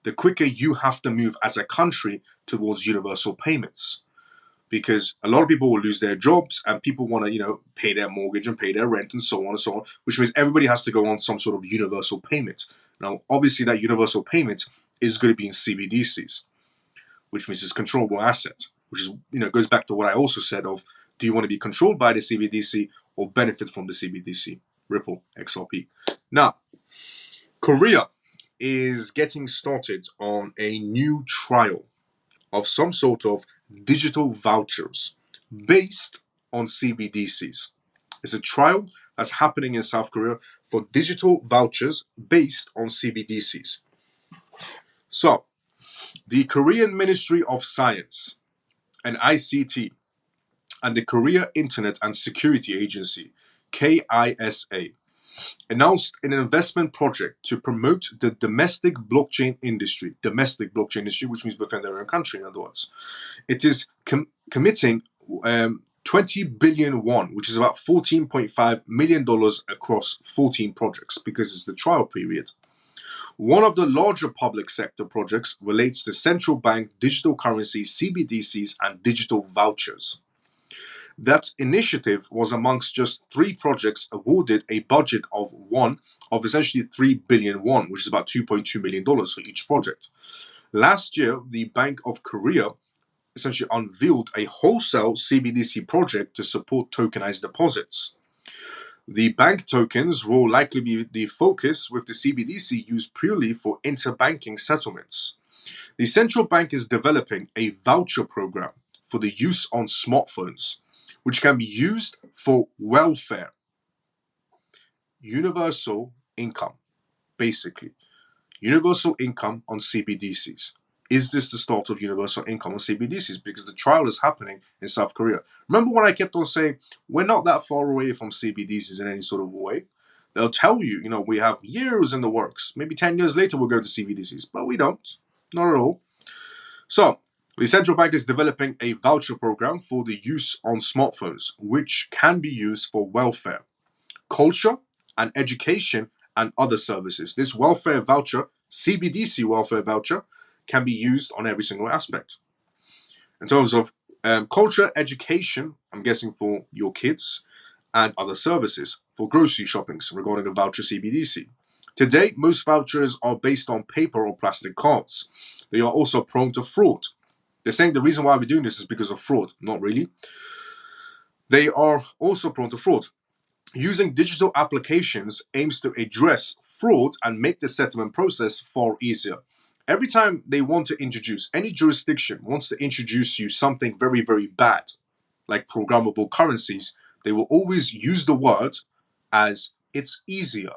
Speaker 1: the quicker you have to move as a country towards universal payments. Because a lot of people will lose their jobs and people want to, pay their mortgage and pay their rent and so on and so on, which means everybody has to go on some sort of universal payment. Now, obviously, that universal payment is going to be in CBDCs, which means it's controllable asset, which is, goes back to what I also said of, do you want to be controlled by the CBDC or benefit from the CBDC? Ripple, XRP. Now, Korea is getting started on a new trial of some sort of digital vouchers based on CBDCs. It's a trial that's happening in South Korea for digital vouchers based on CBDCs. So, the Korean Ministry of Science and ICT and the Korea Internet and Security Agency, KISA, announced an investment project to promote the domestic blockchain industry, which means within their own country, in other words. It is committing 20 billion won, which is about $14.5 million across 14 projects, because it's the trial period. One of the larger public sector projects relates to central bank digital currency, CBDCs, and digital vouchers. That initiative was amongst just 3 projects awarded a budget of essentially 3 billion won, which is about $2.2 million for each project. Last year, the Bank of Korea essentially unveiled a wholesale CBDC project to support tokenized deposits. The bank tokens will likely be the focus, with the CBDC used purely for interbanking settlements. The central bank is developing a voucher program for the use on smartphones, which can be used for welfare, universal income, basically. Universal income on CBDCs. Is this the start of universal income on CBDCs? Because the trial is happening in South Korea. Remember when I kept on saying, we're not that far away from CBDCs in any sort of way? They'll tell you, we have years in the works. Maybe 10 years later we'll go to CBDCs, but we don't. Not at all. So, the central bank is developing a voucher program for the use on smartphones, which can be used for welfare, culture, and education, and other services. This welfare voucher, CBDC welfare voucher, can be used on every single aspect. In terms of culture, education, I'm guessing for your kids, and other services, for grocery shoppings regarding a voucher CBDC. Today, most vouchers are based on paper or plastic cards. They are also prone to fraud. They're saying the reason why we're doing this is because of fraud. Not really. They are also prone to fraud. Using digital applications aims to address fraud and make the settlement process far easier. Every time they want to introduce, any jurisdiction wants to introduce you something very, very bad, like programmable currencies, they will always use the word as it's easier.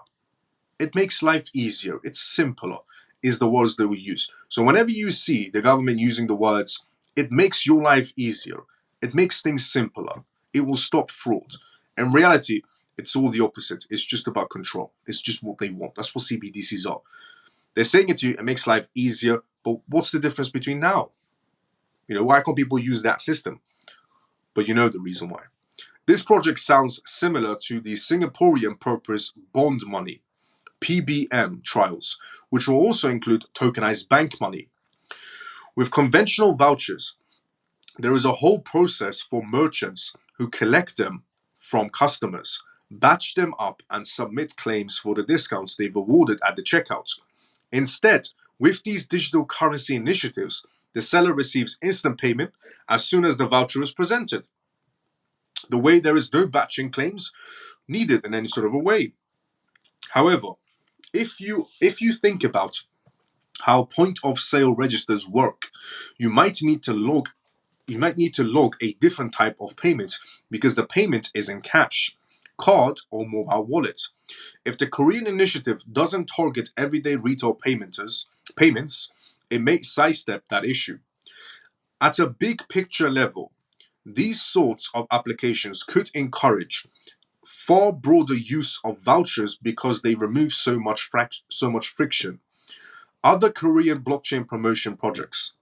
Speaker 1: It makes life easier. It's simpler, is the words they will use. So whenever you see the government using the words, it makes your life easier, it makes things simpler, it will stop fraud. In reality, it's all the opposite. It's just about control. It's just what they want. That's what CBDCs are. They're saying it to you, it makes life easier, but what's the difference between now? Why can't people use that system? But you know the reason why. This project sounds similar to the Singaporean purpose bond money, PBM trials, which will also include tokenized bank money. With conventional vouchers, there is a whole process for merchants who collect them from customers, batch them up, and submit claims for the discounts they've awarded at the checkout. Instead, with these digital currency initiatives, the seller receives instant payment as soon as the voucher is presented. The way there is no batching claims needed in any sort of a way. However, if you think about how point of sale registers work, you might need to log a different type of payment because the payment is in cash, card, or mobile wallet. If the Korean initiative doesn't target everyday retail payments, it may sidestep that issue. At a big picture level, these sorts of applications could encourage far broader use of vouchers because they remove so much friction. Other Korean blockchain promotion projects.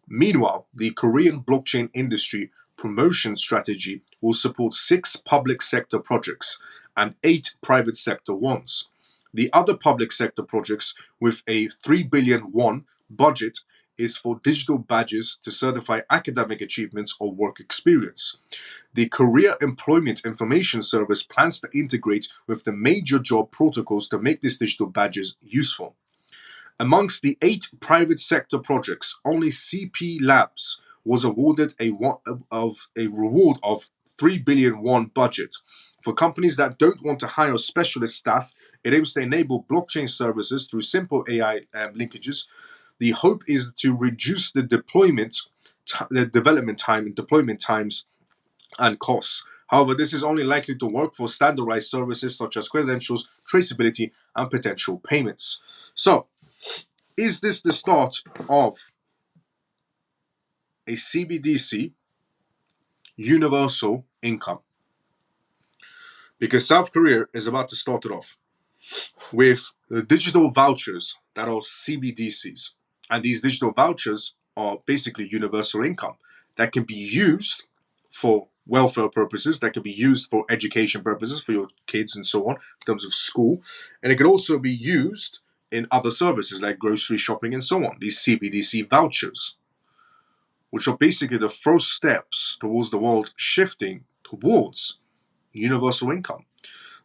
Speaker 1: Meanwhile, the Korean blockchain industry promotion strategy will support 6 public sector projects and 8 private sector ones. The other public sector projects, with a 3 billion won budget, is for digital badges to certify academic achievements or work experience. The Korea Employment Information Service plans to integrate with the major job protocols to make these digital badges useful. Amongst the 8 private sector projects, only CP Labs was awarded a reward of 3 billion won budget. For companies that don't want to hire specialist staff, it aims to enable blockchain services through simple AI linkages. The hope is to reduce the development times, and costs. However, this is only likely to work for standardized services such as credentials, traceability, and potential payments. So, is this the start of a CBDC universal income? Because South Korea is about to start it off with the digital vouchers that are CBDCs. And these digital vouchers are basically universal income that can be used for welfare purposes, that can be used for education purposes for your kids and so on, in terms of school. And it can also be used in other services like grocery shopping and so on, these CBDC vouchers, which are basically the first steps towards the world shifting towards universal income.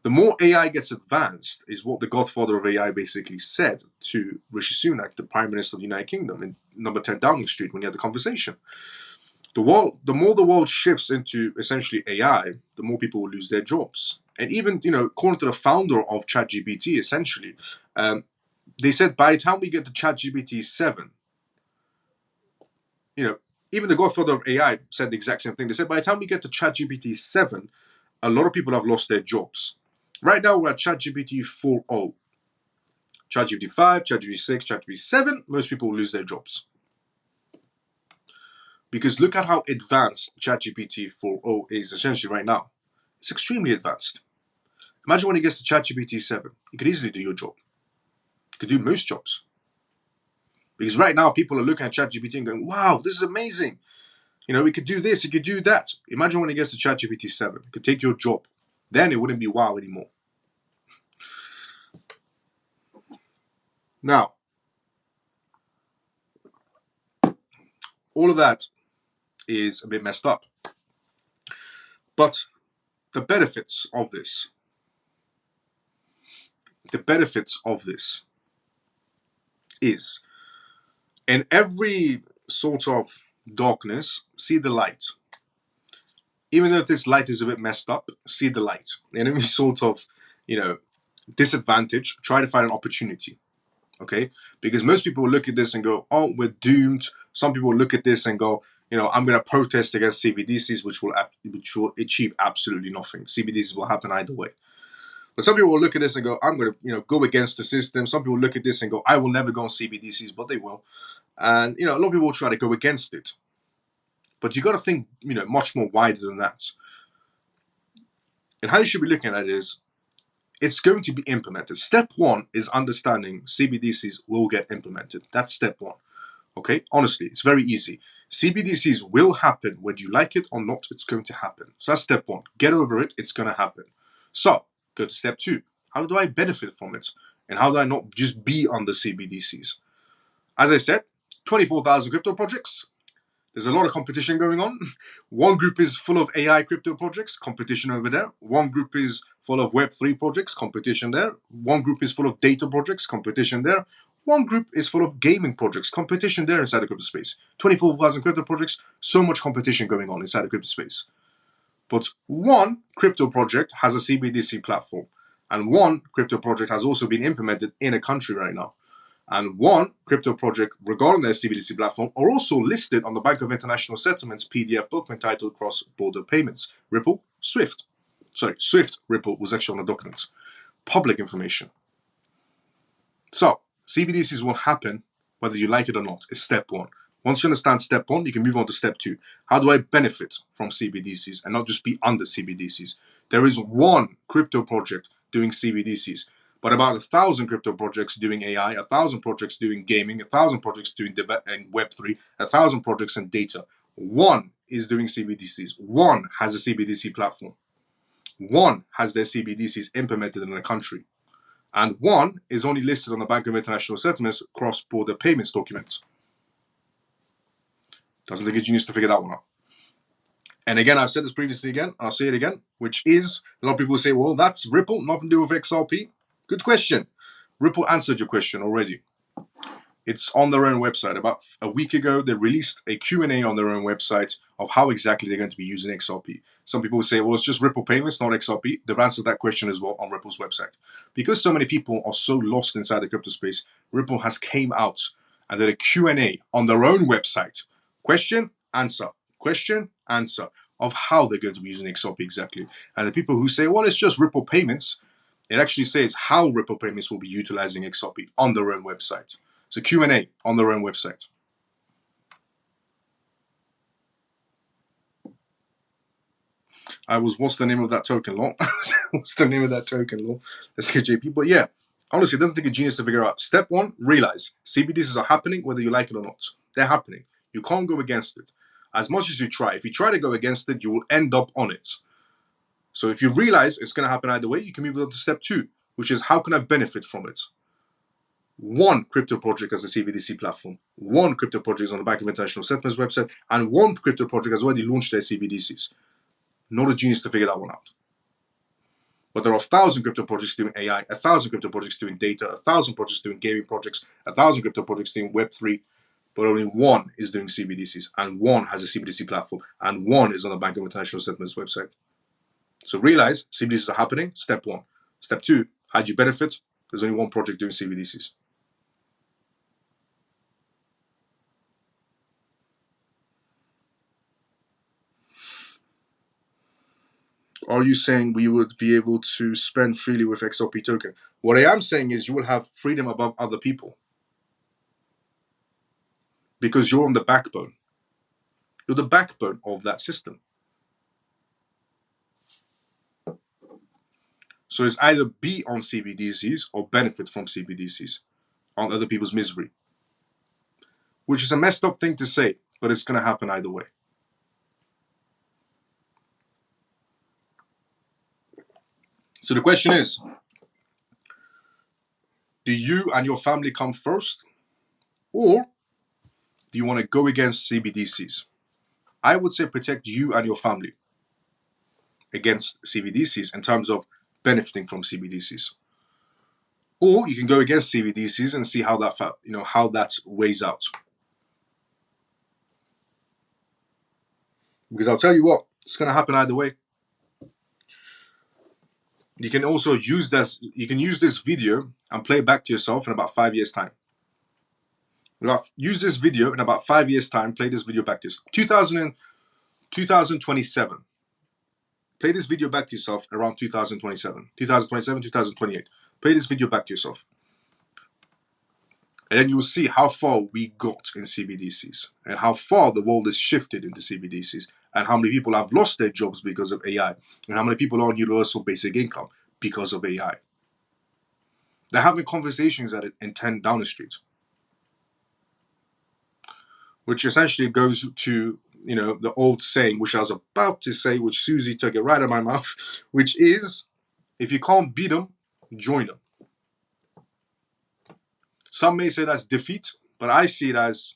Speaker 1: The more AI gets advanced, is what the godfather of AI basically said to Rishi Sunak, the Prime Minister of the United Kingdom, in number 10 Downing Street when he had the conversation. The more the world shifts into essentially AI, the more people will lose their jobs. And even, according to the founder of ChatGPT, essentially, they said by the time we get to ChatGPT 7, even the godfather of AI said the exact same thing. They said by the time we get to ChatGPT 7, a lot of people have lost their jobs. Right now, we're at ChatGPT 4.0. ChatGPT 5, ChatGPT 6, ChatGPT 7, most people will lose their jobs. Because look at how advanced ChatGPT 4.0 is essentially right now. It's extremely advanced. Imagine when it gets to ChatGPT 7, you could easily do your job. You could do most jobs. Because right now, people are looking at ChatGPT and going, wow, this is amazing. We could do this, you could do that. Imagine when it gets to ChatGPT 7, it could take your job. Then it wouldn't be wow anymore. Now, all of that is a bit messed up. But the benefits of this is, in every sort of darkness, see the light. Even though this light is a bit messed up, see the light. In every sort of, disadvantage, try to find an opportunity. Okay? Because most people will look at this and go, oh, we're doomed. Some people will look at this and go, I'm going to protest against CBDCs, which will achieve absolutely nothing. CBDCs will happen either way. But some people will look at this and go, I'm going to, go against the system. Some people look at this and go, I will never go on CBDCs, but they will. And, a lot of people will try to go against it. But you got to think, much more wider than that. And how you should be looking at it is, it's going to be implemented. Step one is understanding CBDCs will get implemented. That's step one. Okay? Honestly, it's very easy. CBDCs will happen. Whether you like it or not, it's going to happen. So that's step one. Get over it. It's going to happen. So, go to step two. How do I benefit from it? And how do I not just be on the CBDCs? As I said, 24,000 crypto projects. There's a lot of competition going on. One group is full of AI crypto projects, competition over there. One group is full of Web3 projects, competition there. One group is full of data projects, competition there. One group is full of gaming projects, competition there inside the crypto space. 24,000 crypto projects, so much competition going on inside the crypto space. But one crypto project has a CBDC platform, and one crypto project has also been implemented in a country right now. And one crypto project regarding their CBDC platform are also listed on the Bank of International Settlements PDF document titled Cross-Border Payments. Ripple, Swift. Swift, Ripple was actually on the document. Public information. So, CBDCs will happen whether you like it or not. It's step one. Once you understand step one, you can move on to step two. How do I benefit from CBDCs and not just be under CBDCs? There is one crypto project doing CBDCs, but about 1,000 crypto projects doing AI, 1,000 projects doing gaming, 1,000 projects doing Web3, 1,000 projects in data. One is doing CBDCs. One has a CBDC platform. One has their CBDCs implemented in a country. And one is only listed on the Bank of International Settlements cross-border payments documents. Doesn't take a genius to figure that one out. And again, I've said this previously again, I'll say it again, which is, a lot of people say, well, that's Ripple, nothing to do with XRP. Good question. Ripple answered your question already. It's on their own website. About a week ago, they released a Q&A on their own website of how exactly they're going to be using XRP. Some people will say, well, it's just Ripple payments, not XRP. They've answered that question as well on Ripple's website. Because so many people are so lost inside the crypto space, Ripple has came out and did a Q&A on their own website. Question, answer of how they're going to be using XRP exactly. And the people who say, well, it's just Ripple payments, it actually says how Ripple payments will be utilizing XRP on their own website. It's a Q&A on their own website. What's the name of that token, law? What's the name of that token, law? Let's get JP. But yeah, honestly, it doesn't take a genius to figure out. Step one, realize CBDCs are happening whether you like it or not. They're happening. You can't go against it. As much as you try. If you try to go against it, you will end up on it. So if you realize it's going to happen either way, you can move on to step two, which is how can I benefit from it? one crypto project as a CBDC platform, one crypto project is on the Bank of International Settlements website, and one crypto project has already launched their CBDCs. Not a genius to figure that one out. But there are 1,000 crypto projects doing AI, 1,000 crypto projects doing data, 1,000 projects doing gaming projects, 1,000 crypto projects doing Web3, but only one is doing CBDCs, and one has a CBDC platform, and one is on the Bank of International Settlements website. So realize CBDCs are happening, step one. Step two, how do you benefit? There's only one project doing CBDCs. Are you saying we would be able to spend freely with XRP token? What I am saying is you will have freedom above other people because you're on the backbone. You're the backbone of that system. So it's either be on CBDCs or benefit from CBDCs on other people's misery, which is a messed up thing to say, but it's going to happen either way. So the question is, do you and your family come first, or do you want to go against CBDCs? I would say protect you and your family against CBDCs in terms of benefiting from CBDCs. Or you can go against CBDCs and see how that weighs out. Because I'll tell you what, it's going to happen either way. You can also use this video and play it back to yourself in about 5 years' time. Use this video in about 5 years' time, play this video back to yourself. 2027. Play this video back to yourself around 2027. 2027, 2028. Play this video back to yourself. And then you'll see how far we got in CBDCs and how far the world has shifted into CBDCs and how many people have lost their jobs because of AI and how many people are on universal basic income because of AI. They're having conversations in 10 Downing Street, which essentially goes to the old saying, which I was about to say, which Susie took it right out of my mouth, which is, if you can't beat them, join them. Some may say that's defeat, but I see it as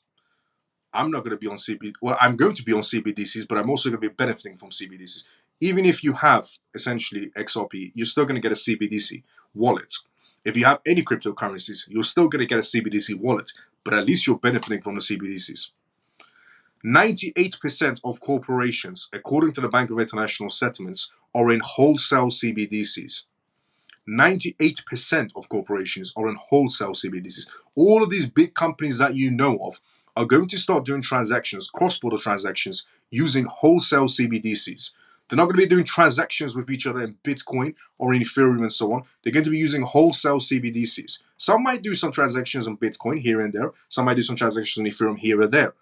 Speaker 1: I'm not going to be on CBDCs. Well, I'm going to be on CBDCs, but I'm also going to be benefiting from CBDCs. Even if you have essentially XRP, you're still going to get a CBDC wallet. If you have any cryptocurrencies, you're still going to get a CBDC wallet, but at least you're benefiting from the CBDCs. 98% of corporations, according to the Bank of International Settlements, are in wholesale CBDCs. 98% of corporations are in wholesale CBDCs. All of these big companies that you know of are going to start doing transactions, cross-border transactions, using wholesale CBDCs. They're not going to be doing transactions with each other in Bitcoin or in Ethereum and so on. They're going to be using wholesale CBDCs. Some might do some transactions on Bitcoin here and there. Some might do some transactions on Ethereum here and there.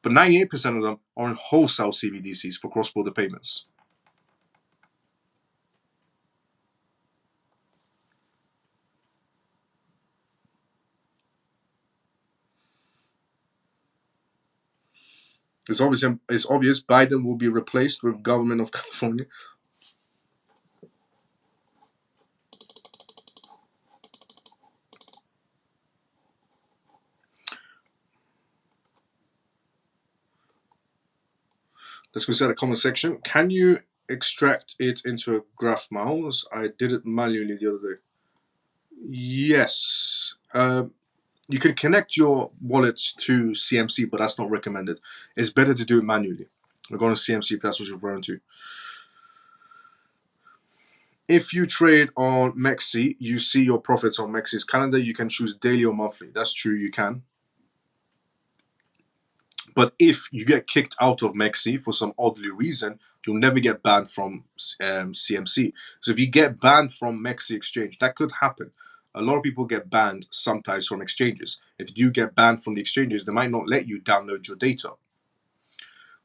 Speaker 1: But 98% of them are in wholesale CBDCs for cross-border payments. It's obvious Biden will be replaced with government of California. Let's go to the comment section. Can you extract it into a graph mouse? I did it manually the other day. Yes. You can connect your wallets to CMC, but that's not recommended. It's better to do it manually. We're going to CMC if that's what you're referring to. If you trade on Mexi, you see your profits on Mexi's calendar. You can choose daily or monthly. That's true, you can. But if you get kicked out of Mexi for some oddly reason, you'll never get banned from CMC. So if you get banned from Mexi exchange, that could happen. A lot of people get banned sometimes from exchanges. If you get banned from the exchanges, they might not let you download your data.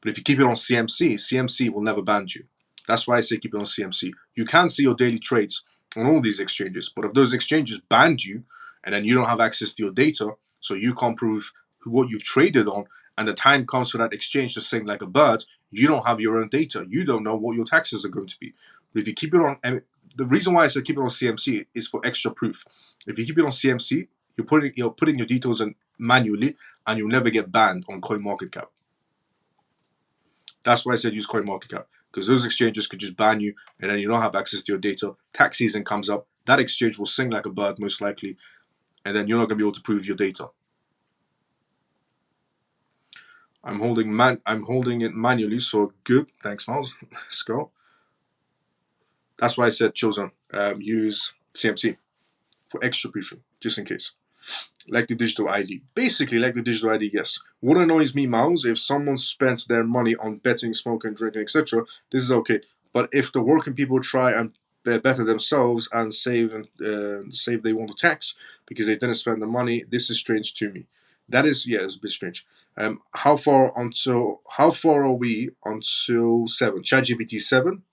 Speaker 1: But if you keep it on CMC, CMC will never ban you. That's why I say keep it on CMC. You can see your daily trades on all these exchanges, but if those exchanges banned you and then you don't have access to your data, so you can't prove what you've traded on, and the time comes for that exchange to sing like a bird, you don't have your own data. You don't know what your taxes are going to be. But if you keep it on, the reason why I said keep it on CMC is for extra proof. If you keep it on CMC, You're putting your details in manually, and you'll never get banned on CoinMarketCap. That's why I said use CoinMarketCap, because those exchanges could just ban you, and then you don't have access to your data. Tax season comes up, that exchange will sing like a bird most likely, and then you're not going to be able to prove your data. I'm holding it manually, so good. Thanks, Miles. Let's go. That's why I said chosen. Use CMC for extra proofing, just in case. Like the digital ID. Basically, like the digital ID, yes. What annoys me, Miles, if someone spent their money on betting, smoking, drinking, etc., this is okay. But if the working people try and better themselves and save they want the tax because they didn't spend the money, this is strange to me. That is, yeah, it's a bit strange. How far are we until 7? ChatGPT 7?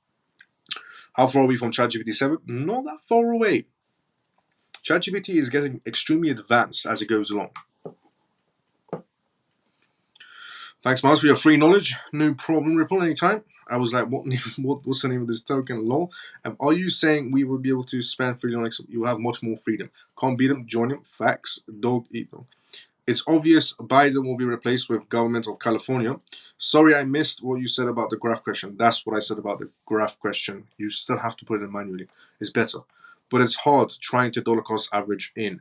Speaker 1: How far are we from ChatGPT 7? Not that far away. ChatGPT is getting extremely advanced as it goes along. Thanks, Miles, for your free knowledge. No problem, Ripple, anytime. I was like, what's the name of this token? Lol. Are you saying we will be able to spend freely on X? You will have much more freedom. Can't beat them, join them. Facts. Dog eat them. It's obvious Biden will be replaced with government of California. Sorry, I missed what you said about the graph question. That's what I said about the graph question. You still have to put it in manually. It's better. But it's hard trying to dollar cost average in.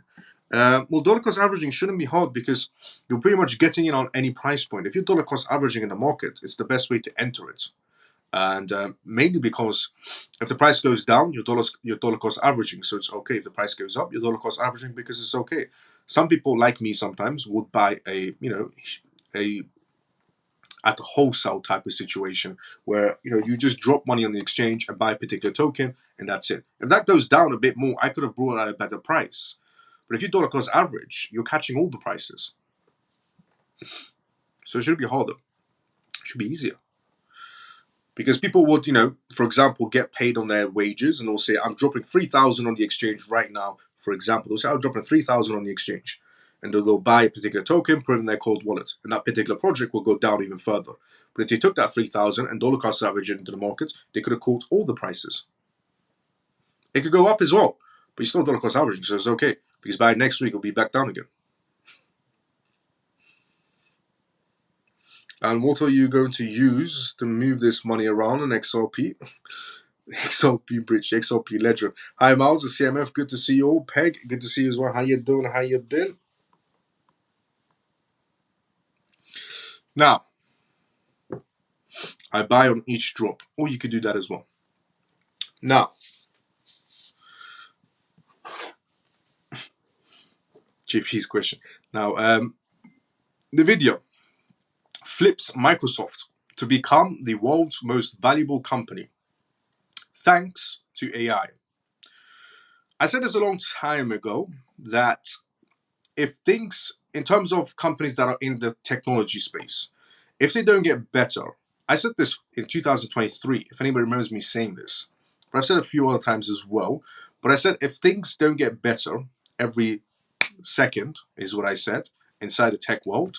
Speaker 1: Well, dollar cost averaging shouldn't be hard because you're pretty much getting in on any price point. If you're dollar cost averaging in the market, it's the best way to enter it. And mainly because if the price goes down, your dollar cost averaging, so it's okay. If the price goes up, your dollar cost averaging because it's okay. Some people like me sometimes would buy a at a wholesale type of situation where you just drop money on the exchange and buy a particular token and that's it. If that goes down a bit more, I could have brought it at a better price. But if you dollar cost average, you're catching all the prices. So it should be harder. It should be easier. Because people would, for example, get paid on their wages and they'll say, I'm dropping 3,000 on the exchange right now. For example, they'll say, I'm dropping 3,000 on the exchange. And they'll buy a particular token, put it in their cold wallet. And that particular project will go down even further. But if they took that 3,000 and dollar cost average it into the market, they could have caught all the prices. It could go up as well. But you still dollar cost averaging, so it's okay. Because by next week, it'll be back down again. And what are you going to use to move this money around in XRP? XRP Bridge, XRP Ledger. Hi, Miles, the CMF. Good to see you all. Peg, good to see you as well. How you doing? How you been? Now, I buy on each drop. Or you could do that as well. Now, JP's question. Now, NVIDIA flips Microsoft to become the world's most valuable company thanks to AI. I said this a long time ago that if things, in terms of companies that are in the technology space, if they don't get better, I said this in 2023, if anybody remembers me saying this, but I've said it a few other times as well, but I said if things don't get better every second, is what I said, inside the tech world,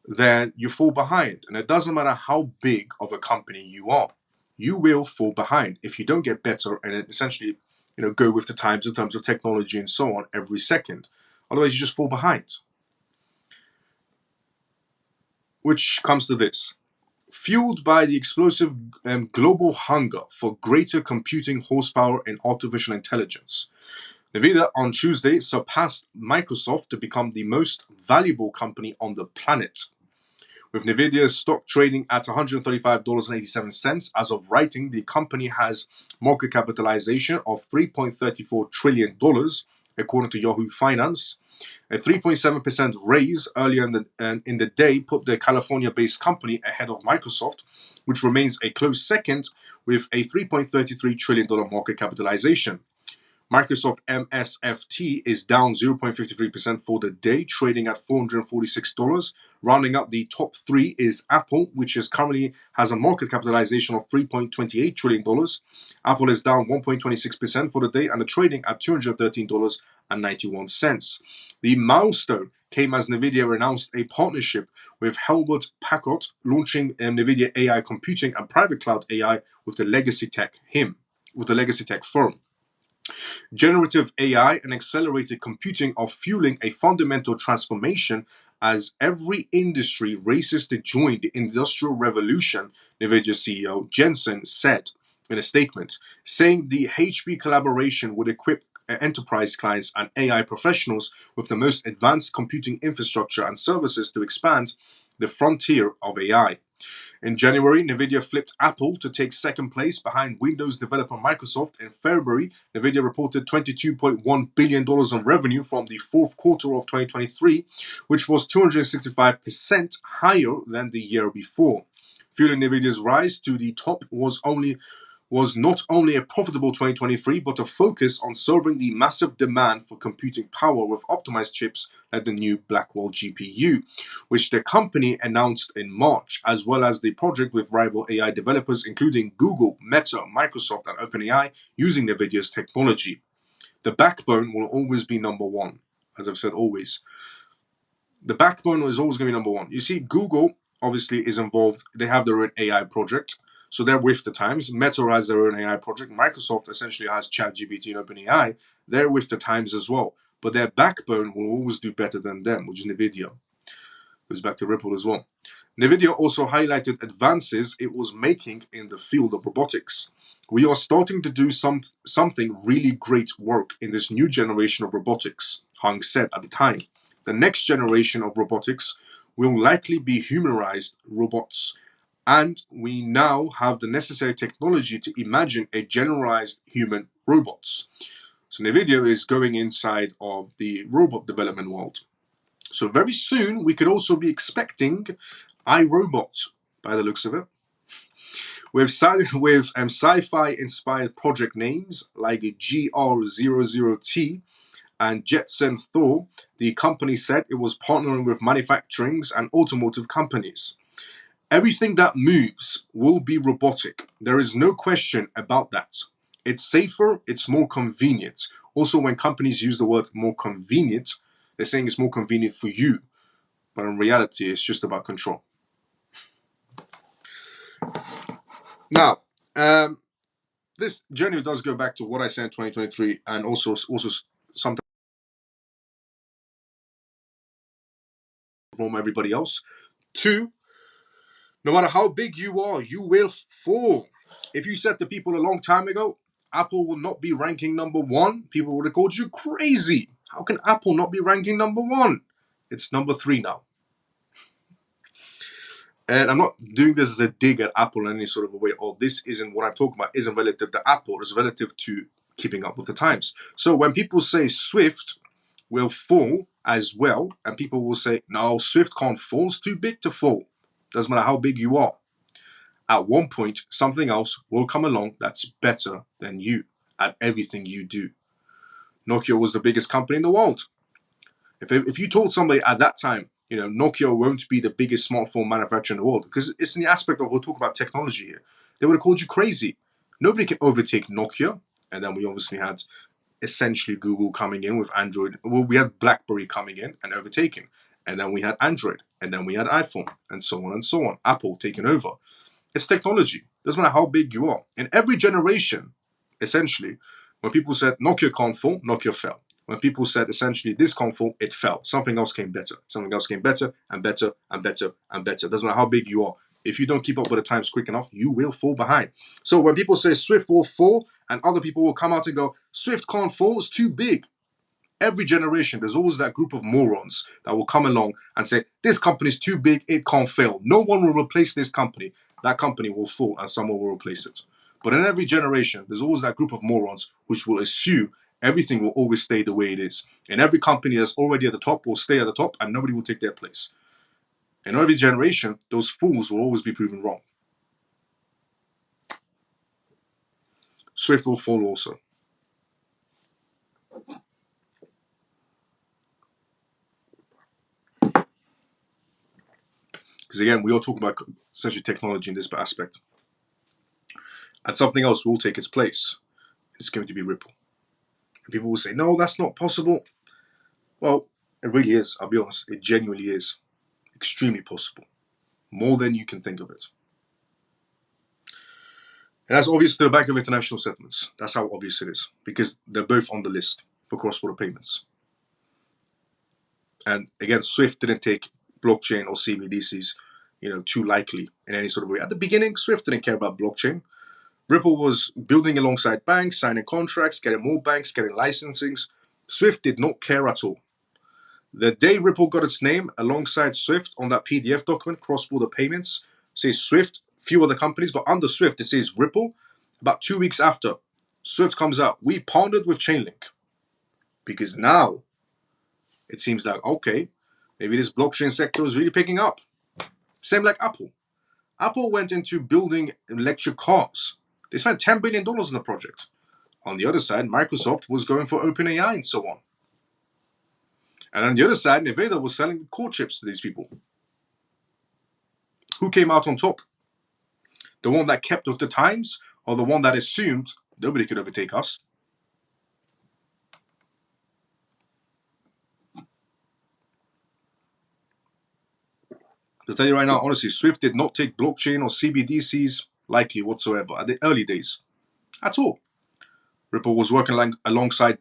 Speaker 1: then you fall behind. And it doesn't matter how big of a company you are, you will fall behind if you don't get better and essentially, go with the times in terms of technology and so on every second. Otherwise, you just fall behind. Which comes to this. Fueled by the explosive global hunger for greater computing horsepower and artificial intelligence, NVIDIA on Tuesday surpassed Microsoft to become the most valuable company on the planet. With NVIDIA's stock trading at $135.87 as of writing, the company has market capitalization of $3.34 trillion, according to Yahoo Finance. A 3.7% raise earlier in the day put the California-based company ahead of Microsoft, which remains a close second with a $3.33 trillion market capitalization. Microsoft MSFT is down 0.53% for the day, trading at $446. Rounding up the top three is Apple, which currently has a market capitalization of $3.28 trillion. Apple is down 1.26% for the day and trading at $213.91. The milestone came as NVIDIA announced a partnership with Hewlett Packard, launching NVIDIA AI computing and private cloud AI with the legacy tech firm. Generative AI and accelerated computing are fueling a fundamental transformation as every industry races to join the industrial revolution, NVIDIA CEO Jensen said in a statement, saying the HP collaboration would equip enterprise clients and AI professionals with the most advanced computing infrastructure and services to expand the frontier of AI. In January, NVIDIA flipped Apple to take second place behind Windows developer Microsoft. In February, NVIDIA reported $22.1 billion in revenue from the fourth quarter of 2023, which was 265% higher than the year before. Fueling NVIDIA's rise to the top was not only a profitable 2023, but a focus on serving the massive demand for computing power with optimized chips like the new Blackwell GPU, which the company announced in March, as well as the project with rival AI developers including Google, Meta, Microsoft, and OpenAI using NVIDIA's technology. The backbone will always be number one, as I've said always. The backbone is always going to be number one. You see, Google obviously is involved. They have their own AI project. So they're with the times. Meta has their own AI project. Microsoft essentially has ChatGPT and OpenAI. They're with the times as well. But their backbone will always do better than them, which is NVIDIA. Goes back to Ripple as well. NVIDIA also highlighted advances it was making in the field of robotics. We are starting to do something really great work in this new generation of robotics, Hung said at the time. The next generation of robotics will likely be humanized robots, and we now have the necessary technology to imagine a generalized human robots. So NVIDIA is going inside of the robot development world. So very soon we could also be expecting iRobot by the looks of it. With sci-fi inspired project names like GR00T and Jetson Thor, the company said it was partnering with manufacturing and automotive companies. Everything that moves will be robotic. There is no question about that. It's safer, it's more convenient. Also, when companies use the word more convenient, they're saying it's more convenient for you. But in reality, it's just about control. Now, this journey does go back to what I said in 2023 and also sometimes from everybody else. Two, no matter how big you are, you will fall. If you said to people a long time ago, Apple will not be ranking number one, people would have called you crazy. How can Apple not be ranking number one? It's number 3 now. And I'm not doing this as a dig at Apple in any sort of a way. Oh, this isn't what I'm talking about, isn't relative to Apple, it's relative to keeping up with the times. So when people say Swift will fall as well, and people will say, no, Swift can't fall, it's too big to fall. Doesn't matter how big you are. At one point, something else will come along that's better than you at everything you do. Nokia was the biggest company in the world. If you told somebody at that time, Nokia won't be the biggest smartphone manufacturer in the world, because it's in the aspect of, we'll talk about technology here, they would have called you crazy. Nobody can overtake Nokia. And then we obviously had essentially Google coming in with Android. Well, we had BlackBerry coming in and overtaking. And then we had Android. And then we had iPhone. And so on and so on. Apple taking over. It's technology. Doesn't matter how big you are. In every generation, essentially, when people said Nokia can't fall, Nokia fell. When people said essentially this can't fall, it fell. Something else came better. Something else came better and better and better and better. Doesn't matter how big you are. If you don't keep up with the times quick enough, you will fall behind. So when people say Swift will fall, and other people will come out and go, Swift can't fall, it's too big. Every generation, there's always that group of morons that will come along and say, this company's too big, it can't fail. No one will replace this company. That company will fall and someone will replace it. But in every generation, there's always that group of morons which will assume everything will always stay the way it is. And every company that's already at the top will stay at the top and nobody will take their place. In every generation, those fools will always be proven wrong. Swift will fall also. Because again, we are talking about essentially technology in this aspect. And something else will take its place. It's going to be Ripple. And people will say, no, that's not possible. Well, it really is. I'll be honest. It genuinely is. Extremely possible. More than you can think of it. And that's obvious to the Bank of International Settlements. That's how obvious it is, because they're both on the list for cross-border payments. And again, SWIFT didn't take blockchain or CBDCs, too lightly in any sort of way. At the beginning, SWIFT didn't care about blockchain. Ripple was building alongside banks, signing contracts, getting more banks, getting licensings. SWIFT did not care at all. The day Ripple got its name alongside SWIFT on that PDF document, cross-border payments, says SWIFT, few other companies, but under SWIFT it says Ripple. About 2 weeks after, SWIFT comes out. We partnered with Chainlink. Because now it seems like, okay, maybe this blockchain sector is really picking up. Same like Apple. Apple went into building electric cars. They spent $10 billion on the project. On the other side, Microsoft was going for OpenAI and so on. And on the other side, Nevada was selling core chips to these people. Who came out on top? The one that kept with the times, or the one that assumed nobody could overtake us? I'll tell you right now, honestly, SWIFT did not take blockchain or CBDCs lightly whatsoever at the early days. At all. Ripple was working alongside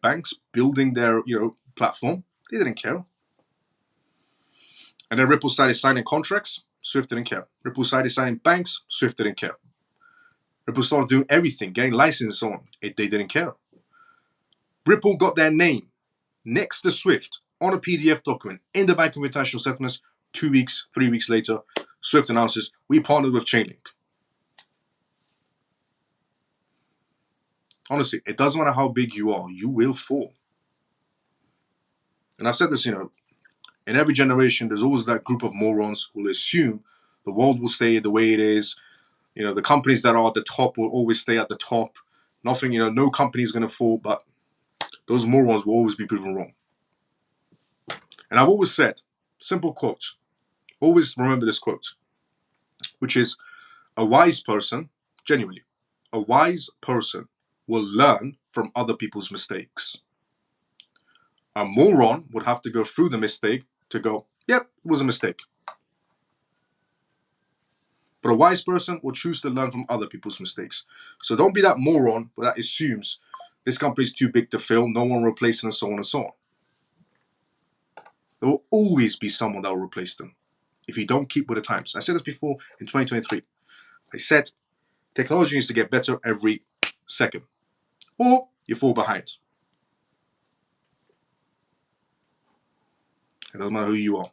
Speaker 1: banks, building their platform. They didn't care. And then Ripple started signing contracts. SWIFT didn't care. Ripple started signing banks. SWIFT didn't care. Ripple started doing everything, getting licenses and so on. They didn't care. Ripple got their name next to SWIFT on a PDF document in the Bank of International Settlements. 2 weeks, 3 weeks later, SWIFT announces, we partnered with Chainlink. Honestly, it doesn't matter how big you are, you will fall. And I've said this, in every generation, there's always that group of morons who will assume the world will stay the way it is. The companies that are at the top will always stay at the top. Nothing, no company is going to fall, but those morons will always be proven wrong. And I've always said, simple quote, always remember this quote, which is, a wise person, genuinely, a wise person will learn from other people's mistakes. A moron would have to go through the mistake to go, yep, it was a mistake. But a wise person will choose to learn from other people's mistakes. So don't be that moron that assumes this company is too big to fail, no one will replace them, and so on and so on. There will always be someone that will replace them if you don't keep with the times. I said this before in 2023. I said technology needs to get better every second, or you fall behind. It doesn't matter who you are.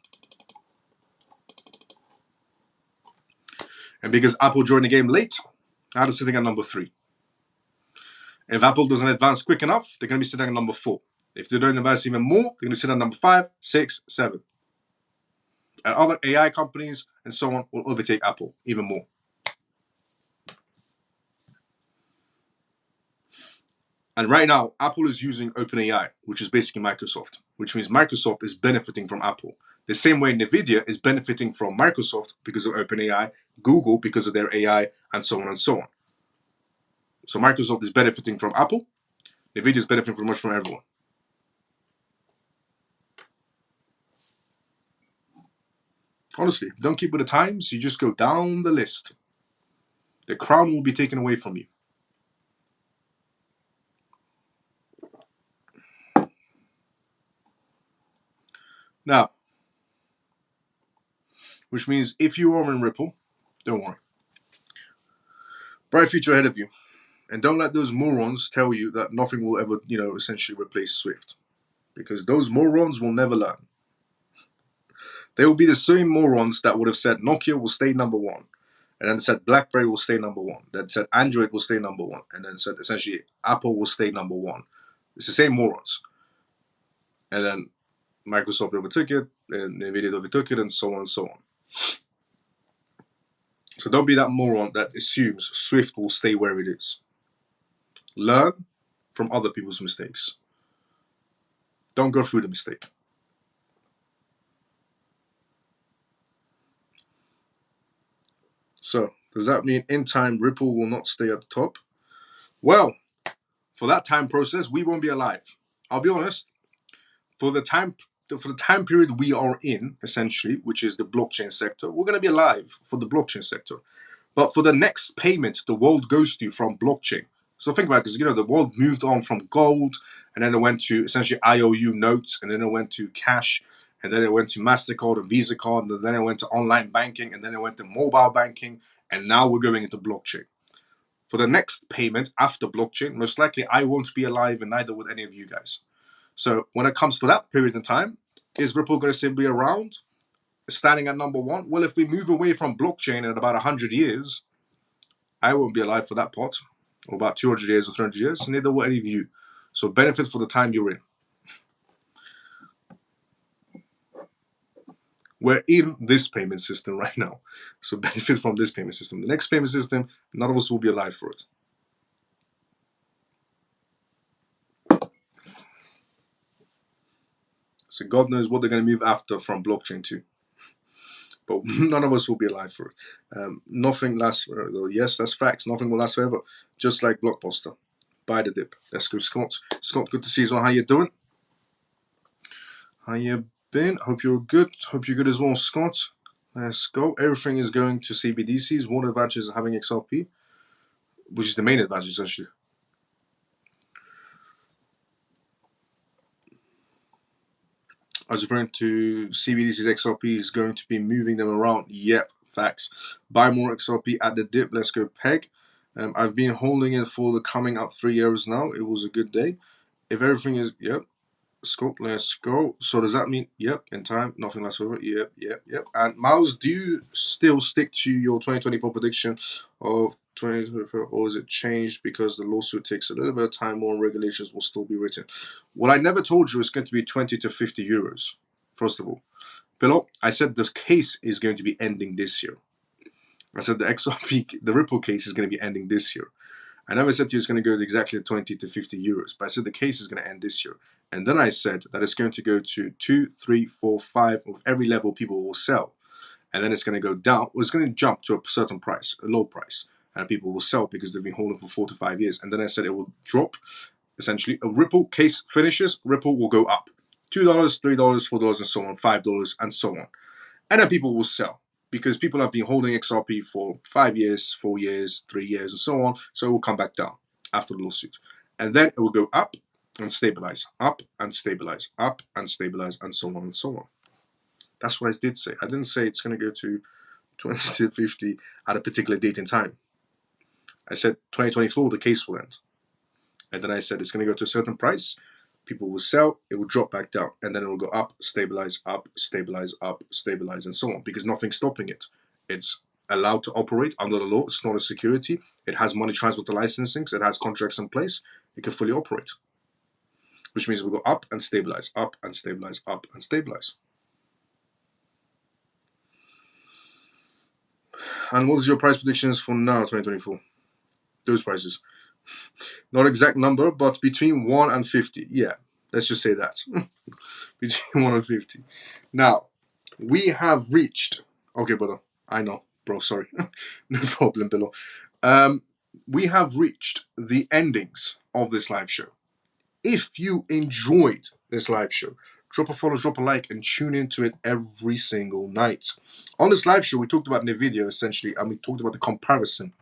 Speaker 1: And because Apple joined the game late, now they're sitting at number 3. If Apple doesn't advance quick enough, they're going to be sitting at number 4. If they don't advance even more, they're going to sit at number 5, 6, 7. And other AI companies and so on will overtake Apple even more. And right now, Apple is using OpenAI, which is basically Microsoft, which means Microsoft is benefiting from Apple. The same way NVIDIA is benefiting from Microsoft because of OpenAI, Google because of their AI, and so on and so on. So Microsoft is benefiting from Apple. NVIDIA is benefiting from everyone. Honestly, don't keep with the times. You just go down the list. The crown will be taken away from you. Now, which means if you are in Ripple, don't worry. Bright future ahead of you. And don't let those morons tell you that nothing will ever, essentially replace Swift. Because those morons will never learn. They will be the same morons that would have said Nokia will stay number 1. And then said BlackBerry will stay number 1. Then said Android will stay number 1. And then said essentially Apple will stay number 1. It's the same morons. And then Microsoft overtook it, and NVIDIA overtook it, and so on and so on. So don't be that moron that assumes Swift will stay where it is. Learn from other people's mistakes. Don't go through the mistake. So, does that mean in time Ripple will not stay at the top? Well, for that time process, we won't be alive. I'll be honest. For the time period we are in, essentially, which is the blockchain sector, we're going to be alive for the blockchain sector. But for the next payment, the world goes to from blockchain. So think about it, because the world moved on from gold, and then it went to essentially IOU notes, and then it went to cash, and then it went to MasterCard and Visa card, and then it went to online banking, and then it went to mobile banking, and now we're going into blockchain. For the next payment after blockchain, most likely I won't be alive, and neither would any of you guys. So when it comes to that period in time, is Ripple going to still be around, standing at number one? Well, if we move away from blockchain in about 100 years, I won't be alive for that part, or about 200 years or 300 years, neither will any of you. So benefit for the time you're in. We're in this payment system right now. So benefit from this payment system. The next payment system, none of us will be alive for it. So God knows what they're going to move after from blockchain to. But none of us will be alive for it. Nothing lasts forever, though. Yes, that's facts. Nothing will last forever. Just like Blockbuster. Buy the dip. Let's go, Scott. Scott, good to see you as well. How you doing? How you been? Hope you're good. Hope you're good as well, Scott. Let's go. Everything is going to CBDCs. One advantage is having XRP, which is the main advantage, essentially. I was referring to CBDCs. XRP is going to be moving them around. Yep, facts. Buy more XRP at the dip. Let's go, Peg. I've been holding it for the coming up 3 years now. It was a good day. If everything is, yep. Scott, let's go. So does that mean, yep, in time, nothing lasts forever? Yep. And Miles, do you still stick to your 2024 prediction of 2024, or is it changed because the lawsuit takes a little bit of time, more regulations will still be written? What I never told you is going to be 20 to 50 euros, first of all. Below, I said this case is going to be ending this year. I said the XRP, the Ripple case is going to be ending this year. I never said to you it's going to go to exactly 20 to 50 euros, but I said the case is going to end this year. And then I said that it's going to go to 2, 3, 4, 5 of every level people will sell. And then it's going to go down, or it's going to jump to a certain price, a low price. And people will sell because they've been holding for 4 to 5 years. And then I said it will drop. Essentially, a Ripple case finishes, Ripple will go up. $2, $3, $4, and so on, $5, and so on. And then people will sell, because people have been holding XRP for 5 years, 4 years, 3 years, and so on. So it will come back down after the lawsuit. And then it will go up and stabilize, up and stabilize, up and stabilize, and so on and so on. That's what I did say. I didn't say it's going to go to 20 to 50 at a particular date in time. I said 2024, the case will end. And then I said it's going to go to a certain price. People will sell, it will drop back down, and then it will go up, stabilize, up, stabilize, up, stabilize, and so on, because nothing's stopping it. It's allowed to operate under the law. It's not a security. It has money transfer to licensings. It has contracts in place. It can fully operate, which means we'll go up and stabilize, up and stabilize, up and stabilize. And what is your price predictions for now, 2024? Those prices. Not exact number, but between 1 and 50. Yeah, let's just say that. Between 1 and 50. Now, we have reached... Okay, brother. I know, bro, sorry. No problem, below. We have reached the endings of this live show. If you enjoyed this live show, drop a follow, drop a like, and tune into it every single night. On this live show, we talked about NVIDIA, essentially, and we talked about the comparison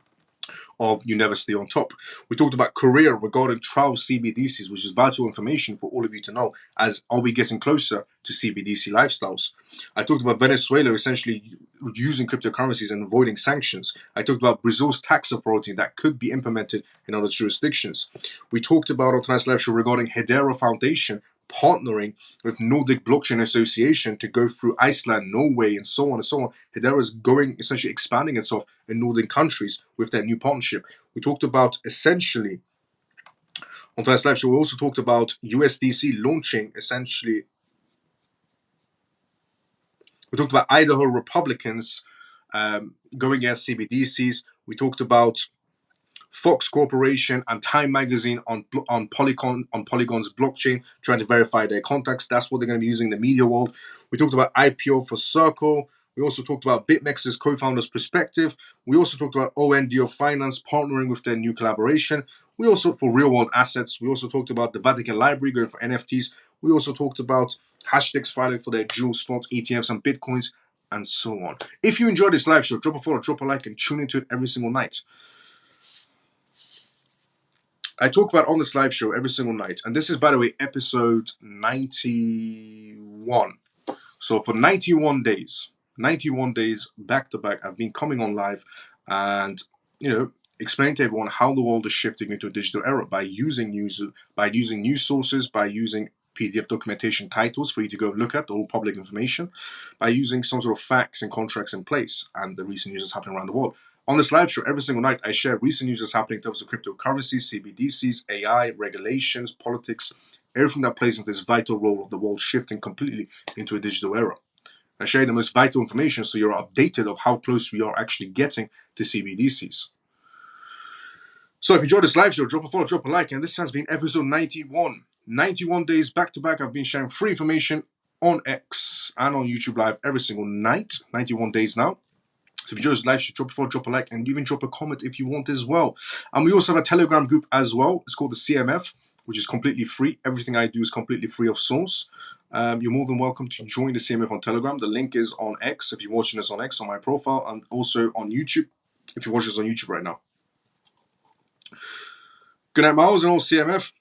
Speaker 1: of you never stay on top. We talked about Korea regarding trial CBDCs, which is vital information for all of you to know, as are we getting closer to CBDC lifestyles. I talked about Venezuela essentially using cryptocurrencies and avoiding sanctions. I talked about Brazil's tax authority that could be implemented in other jurisdictions. We talked about our tonight's live show regarding Hedera Foundation partnering with Nordic Blockchain Association to go through Iceland, Norway, and so on and so on. Hedera is going, essentially expanding itself in northern countries with their new partnership. We talked about, essentially, on tonight's live show, we also talked about USDC launching, essentially. We talked about Idaho Republicans going against CBDCs. We talked about Fox Corporation and Time Magazine on Polygon's blockchain, trying to verify their contacts. That's what they're going to be using in the media world. We talked about IPO for Circle. We also talked about BitMEX's co-founder's perspective. We also talked about ONDO Finance partnering with their new collaboration. We also, for real-world assets, we also talked about the Vatican Library going for NFTs. We also talked about hashtags filing for their dual spot ETFs and Bitcoins. and so on. If you enjoy this live show, drop a follow, drop a like, and tune into it every single night. I talk about on this live show every single night, and this is, by the way, episode 91. So for 91 days back to back, I've been coming on live and, explaining to everyone how the world is shifting into a digital era by using news sources, by using PDF documentation titles for you to go look at, all public information, by using some sort of facts and contracts in place and the recent news that's happening around the world. On this live show, every single night, I share recent news that's happening in terms of cryptocurrencies, CBDCs, AI, regulations, politics, everything that plays into this vital role of the world shifting completely into a digital era. I share the most vital information so you're updated of how close we are actually getting to CBDCs. So if you enjoyed this live show, drop a follow, drop a like, and this has been episode 91. 91 days back to back, I've been sharing free information on X and on YouTube Live every single night. 91 days now. So if you enjoyed this live show, drop a follow, drop a like, and even drop a comment if you want as well. And we also have a Telegram group as well. It's called the CMF, which is completely free. Everything I do is completely free of source. You're more than welcome to join the CMF on Telegram. The link is on X if you're watching this on X, on my profile, and also on YouTube if you're watching this on YouTube right now. Good night, Miles, and all CMF.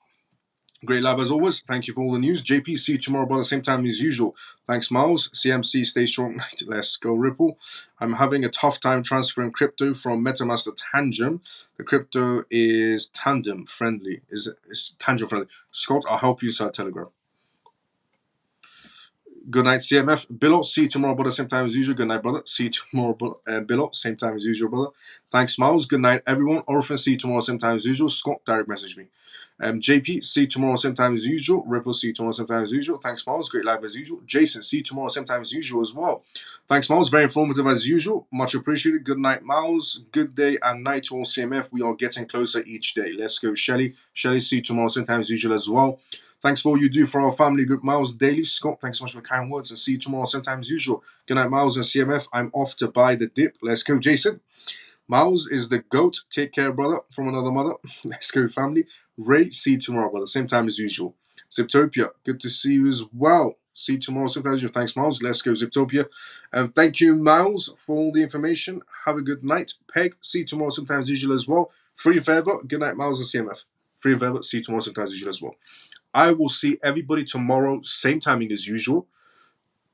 Speaker 1: Great live as always. Thank you for all the news. JP, see you tomorrow about the same time as usual. Thanks, Miles. CMC, stay strong. Let's go, Ripple. I'm having a tough time transferring crypto from MetaMask to Tangent. The crypto is tandem friendly. It's Tangent friendly. Scott, I'll help you, sir. Telegram. Good night, CMF. Billo, see you tomorrow, brother, same time as usual. Good night, brother. See you tomorrow, Billo, same time as usual, brother. Thanks, Miles. Good night, everyone. Orphan, see you tomorrow, same time as usual. Scott, direct message me. JP, see you tomorrow, same time as usual. Ripple, see you tomorrow, same time as usual. Thanks, Miles. Great live as usual. Jason, see you tomorrow, same time as usual as well. Thanks, Miles. Very informative as usual. Much appreciated. Good night, Miles. Good day and night to all CMF. We are getting closer each day. Let's go, Shelly. Shelly, see you tomorrow, same time as usual as well. Thanks for all you do for our family group, Miles Daily. Scott, thanks so much for the kind words, and see you tomorrow, same time as usual. Good night, Miles and CMF. I'm off to buy the dip. Let's go, Jason. Miles is the GOAT. Take care, brother, from another mother. Let's go, family. Ray, see you tomorrow, brother, same time as usual. Ziptopia, good to see you as well. See you tomorrow, same time as usual. Thanks, Miles. Let's go, Ziptopia. And thank you, Miles, for all the information. Have a good night. Peg, see you tomorrow, same time as usual as well. Free and forever. Good night, Miles and CMF. Free and forever. See you tomorrow, same time as usual as well. I will see everybody tomorrow, same timing as usual.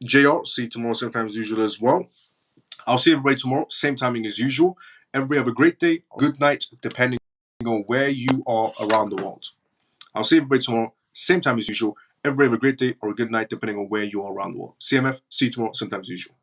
Speaker 1: JR, see you tomorrow, same time as usual as well. I'll see everybody tomorrow, same timing as usual. Everybody have a great day, good night, depending on where you are around the world. I'll see everybody tomorrow, same time as usual. Everybody have a great day or a good night, depending on where you are around the world. CMF, see you tomorrow, same time as usual.